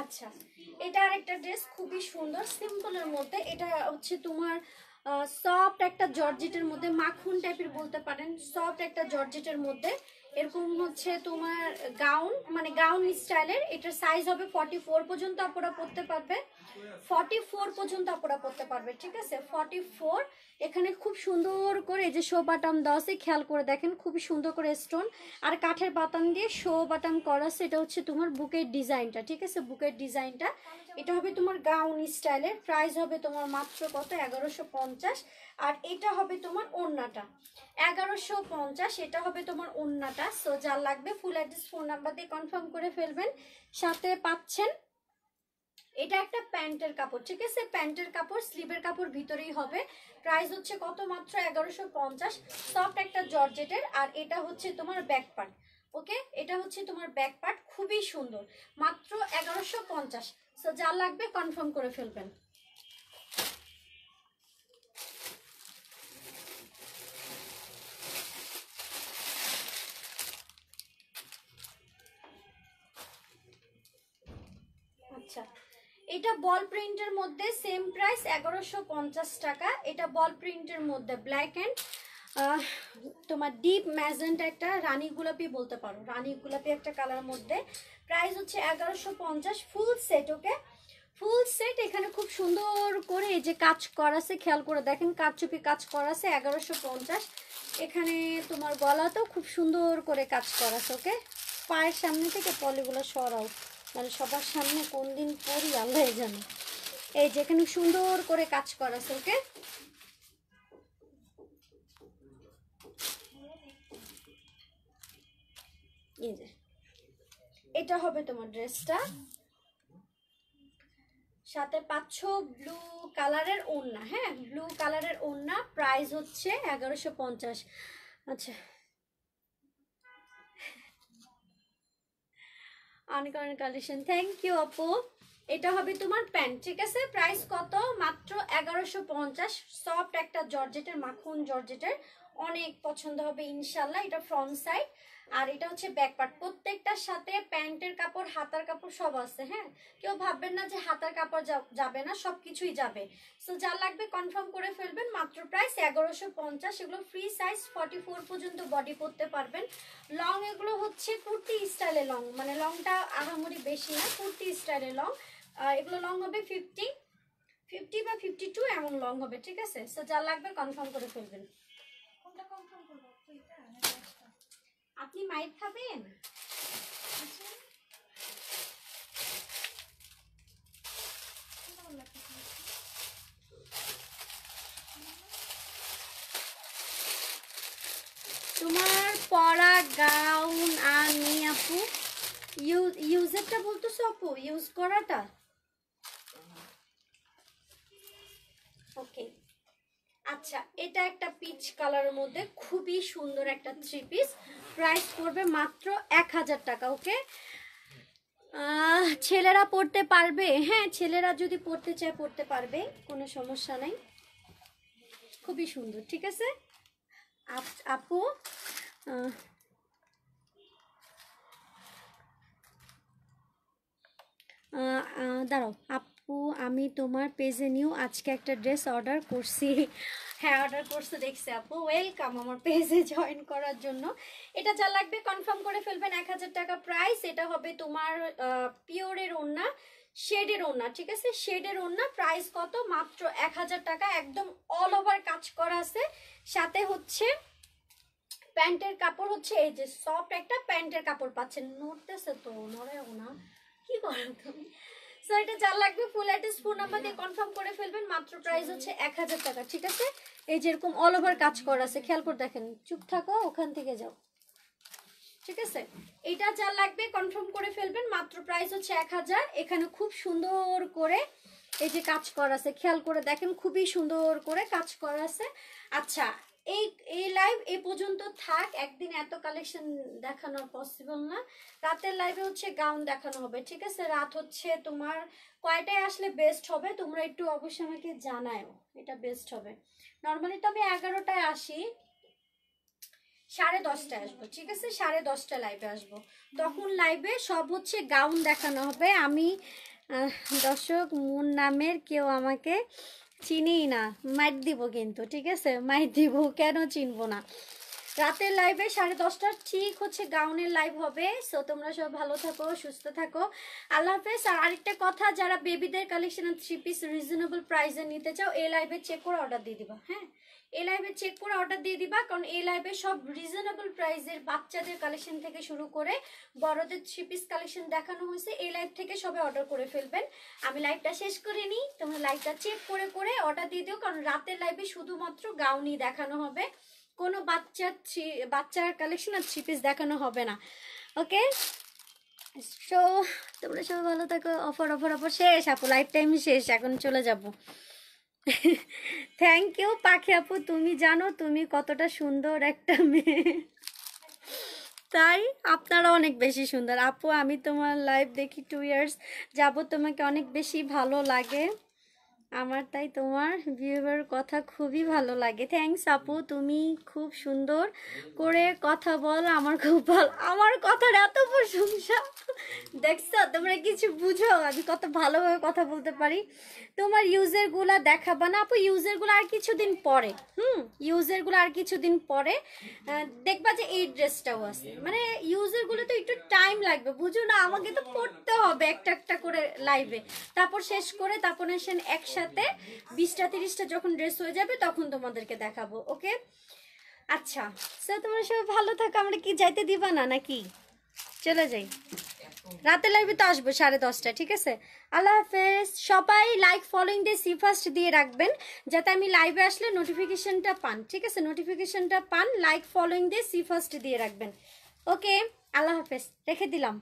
আচ্ছা এটা আরেকটা ড্রেস, খুবই সুন্দর, সিম্পলের মধ্যে। এটা হচ্ছে তোমার সফট একটা জর্জেটের মধ্যে, মাখন টাইপের বলতে পারেন, সফট একটা জর্জেটের মধ্যে। এরকম হচ্ছে তোমার গাউন, মানে গাউন স্টাইলের। এটার সাইজ হবে 44 পর্যন্ত আপনারা পরতে পারবে, 44 পর্যন্ত আপনারা পরতে পারবে, ঠিক আছে? 44। এখানে খুব সুন্দর করে এই যে শো বাটাম দেওয়া আছে, খেয়াল করে দেখেন, খুবই সুন্দর করে স্টোন আর কাঠের বাটাম দিয়ে শো বাটাম করা আছে। এটা হচ্ছে তোমার বুকের ডিজাইনটা, ঠিক আছে? বুকের ডিজাইনটা এটা হবে তোমার গাউন স্টাইলের। প্রাইস হবে তোমার মাত্র কত? 1150। আর এটা হবে তোমার ওড়নাটা 1150, এটা হবে তোমার ওড়নাটা। সো যার লাগবে ফুল অ্যাড্রেস ফোন নাম্বার দিয়ে কনফার্ম করে ফেলবেন। সাথে পাচ্ছেন এটা একটা প্যান্টের কাপড়, ঠিক আছে? প্যান্টের কাপড়, স্লিভের কাপড় ভিতরেই হবে। প্রাইস হচ্ছে কত? মাত্র 1150। সফট একটা জর্জেটের। আর এটা হচ্ছে তোমার ব্যাক পার্ট, ওকে? এটা হচ্ছে তোমার ব্যাক পার্ট, খুবই সুন্দর, মাত্র 1150। সো যার লাগবে কনফার্ম করে ফেলবেন। আচ্ছা, এটা বল প্রিন্টের মধ্যে সেম প্রাইস 1150 টাকা। এটা বল প্রিন্টের মধ্যে ব্ল্যাক অ্যান্ড তোমার ডিপ ম্যাজেন্টা, একটা রানী গোলাপি বলতে পারো, রানী গোলাপি একটা কালার মধ্যে। প্রাইস হচ্ছে 1150 ফুল সেট, ওকে? Full set. এখানে খুব সুন্দর করে এই যে কাজ করা আছে, খেয়াল করে দেখেন, কারচুপি কাজ করা আছে, 1150। এখানে তোমার গলাতেও খুব সুন্দর করে কাজ করা আছে, ওকে? পায়ের সামনে থেকে পলিগুলো সরাও, মানে সবার সামনে কোন দিন পরি আল্লাহ জানে। এই যে এখানে সুন্দর করে কাজ করা আছে, ওকে? এই যে এটা হবে তোমার ড্রেসটা। সাথে পাচ্ছ ব্লু কালারের ওড়না, হ্যাঁ, ব্লু কালারের ওড়না। প্রাইস হচ্ছে 1150। আচ্ছা, অনেক অনেক কালেকশন, থ্যাংক ইউ আপু। এটা হবে তোমার প্যান্ট, ঠিক আছে? প্রাইস কত? মাত্র 1150। সফট একটা জর্জেটের, মাখন জর্জেটের, অনেক পছন্দ হবে ইনশাল্লাহ। এটা ফ্রন্ট সাইড আর এটা হচ্ছে ব্যাক পার্ট। প্রত্যেকটার সাথে প্যান্টের কাপড়, হাতার কাপড় সব আছে, হ্যাঁ? কেউ ভাববেন না যে হাতার কাপড় যাবে না, সব কিছুই যাবে। সো যা লাগবে কনফার্ম করে ফেলবেন। মাত্র প্রাইস 1150। এগুলো ফ্রি সাইজ 44 পর্যন্ত বডি পরতে পারবেন। লং এগুলো হচ্ছে কুর্তি স্টাইলে লং, মানে লংটা আহামরি বেশি না, কুর্তি স্টাইলে লং। এগুলো লং হবে 50 বা 52 এমন লং হবে, ঠিক আছে? সো যা লাগবে কনফার্ম করে ফেলবেন। কোনটা কনফার্ম করবো আপু, এটা না দশটা? আপনি মাইক খাবেন? আচ্ছা, কোনটা ভালো লাগতেছে বেশি? তোমার পরা গাউন আর নেই আপু, ইউজেরটা বলতেছো আপু, ইউজ করাটা, ওকে? আচ্ছা, এটা একটা পিচ কালারের মধ্যে খুবই সুন্দর একটা থ্রি পিস। প্রাইস পড়বে মাত্র 1000 টাকা, ওকে? ছেলেরা পড়তে পারবে, হ্যাঁ, ছেলেরা যদি পড়তে চায় পড়তে পারবে, কোনো সমস্যা নাই, খুবই সুন্দর, ঠিক আছে? আপু আহ, দাঁড়াও আপু, আমি তোমার পেজে নিউ আজকে একটা ড্রেস অর্ডার করছি। হ্যাঁ, অর্ডার করতে দেখছি আপু, ওয়েলকাম আমার পেজে জয়েন করার জন্য। এটা যা লাগবে কনফার্ম করে ফেলবেন। 1000 টাকা প্রাইস। এটা হবে তোমার পিওরের ওড়না, শেডের ওড়না, ঠিক আছে? শেডের ওড়না। প্রাইস কত? মাত্র 1000 টাকা। একদম অল ওভার কাজ করা আছে। সাথে হচ্ছে প্যান্টের কাপড় হচ্ছে এই যে সফট একটা প্যান্টের কাপড় পাচ্ছেন। নড়তেছে তো, নড়েও না, কি করো তুমি? সো এটা যা লাগবে ফুল অ্যাড্রেস ফোন নাম্বার দিয়ে কনফার্ম করে ফেলবেন। মাত্র প্রাইস হচ্ছে 1000 টাকা, ঠিক আছে? এই যেরকম অল ওভার কাজ করা আছে, খেয়াল করে দেখেন, চুপ থাকো, ওখান থেকে যাও, ঠিক আছে? এটা যা লাগবে কনফার্ম করে ফেলবেন। মাত্র প্রাইস হচ্ছে 1000। এখানে খুব সুন্দর করে এই যে কাজ করা আছে, খেয়াল করে দেখেন, খুবই সুন্দর করে কাজ করা আছে। আচ্ছা, এই এই লাইভ এ পর্যন্ত থাক। একদিন এত কালেকশন দেখানো পসিবল না। রাতের লাইভে হচ্ছে গাউন দেখানো হবে, ঠিক আছে? রাত হচ্ছে তোমার কয়টায় আসলে বেস্ট হবে তোমরা একটু অবশ্যই আমাকে জানাও, এটা বেস্ট হবে। নর্মালি তো আমি 11টায় আসি, 10:30টায় আসবো, ঠিক আছে? 10:30টায় লাইভে আসবো। তখন লাইভে সব হচ্ছে গাউন দেখানো হবে। আমি দর্শক, মুন নামের কেউ আমাকে চিনিই না, মাইর দিব কিন্তু, ঠিক আছে? মাইর দিব, কেন চিনবো না? রাতের লাইভে 10:30 ঠিক হচ্ছে গাউনের লাইভ হবে। সো তোমরা সব ভালো থাকো, সুস্থ থাকো, আল্লাহ হাফেজ। আর আরেকটা কথা, যারা বেবিদের কালেকশন 3 পিস রিজনেবল প্রাইসে নিতে চাও, এই লাইভে চেক করে অর্ডার দিয়ে দিবা। হ্যাঁ, এই লাইভে চেক করে অর্ডার দিয়ে দিবা, কারণ এই লাইভে সব রিজনেবল প্রাইসের বাচ্চাদের কালেকশন থেকে শুরু করে বড়দের 3 পিস কালেকশন দেখানো হয়েছে। এই লাইভ থেকে সবাই অর্ডার করে ফেলবেন। আমি লাইভটা শেষ করে নিই, তোমরা লাইভটা চেক করে করে অর্ডার দিয়ে দিও, কারণ রাতের লাইভে শুধুমাত্র গাউনই দেখানো হবে, কোনো বাচ্চার কালেকশন আর 3 পিস দেখানো হবে না। ওকে, সো তোমরা সবাই ভালো থাকো। অফার শেষ আপু, লাইফ টাইম শেষ, এখন চলে যাব। থ্যাংক ইউ পাখি আপু, তুমি জানো তুমি কতটা সুন্দর একটা মেয়ে। তাই আপনারা অনেক বেশি সুন্দর আপু। আমি তোমার লাইভ দেখি 2 ইয়ার্স যাবত, তোমাকে অনেক বেশি ভালো লাগে আমার, তাই তোমার ভিউয়ার কথা খুবই ভালো লাগে। থ্যাঙ্কস আপু, তুমি খুব সুন্দর করে কথা বল, আমার খুব ভালো, আমার কথার এত প্রশংসা। দেখছো তোমরা কিছু বুঝো আমি কত ভালোভাবে কথা বলতে পারি। তোমার ইউজারগুলা দেখাবা না আপু? ইউজারগুলো আর কিছুদিন পরে, ইউজারগুলো আর কিছুদিন পরে দেখবা যে এই ড্রেসটাও আছে। মানে ইউজারগুলো তো একটু টাইম লাগবে, বুঝো না, আমাকে তো পড়তে হবে একটা একটা করে লাইভে, তারপর শেষ করে তারপর এসে একসাথে 20টা 30টা যখন ড্রেস হয়ে যাবে তখন তোমাদেরকে দেখাবো। ওকে, আচ্ছা স্যার, তোমরা সবাই ভালো থাকো। আমরা কি যাইতে দিবা না নাকি চলে যাই? রাতে লাইভে তো আসবো 10:30, ঠিক আছে? আল্লাহ হাফেজ। সবাই লাইক ফলোইং দিয়ে সি ফার্স্ট দিয়ে রাখবেন, যাতে আমি লাইভে আসলে নোটিফিকেশনটা পান, ঠিক আছে? নোটিফিকেশনটা পান, লাইক ফলোইং দিয়ে সি ফার্স্ট দিয়ে রাখবেন। ওকে, আল্লাহ হাফেজ, রেখে দিলাম।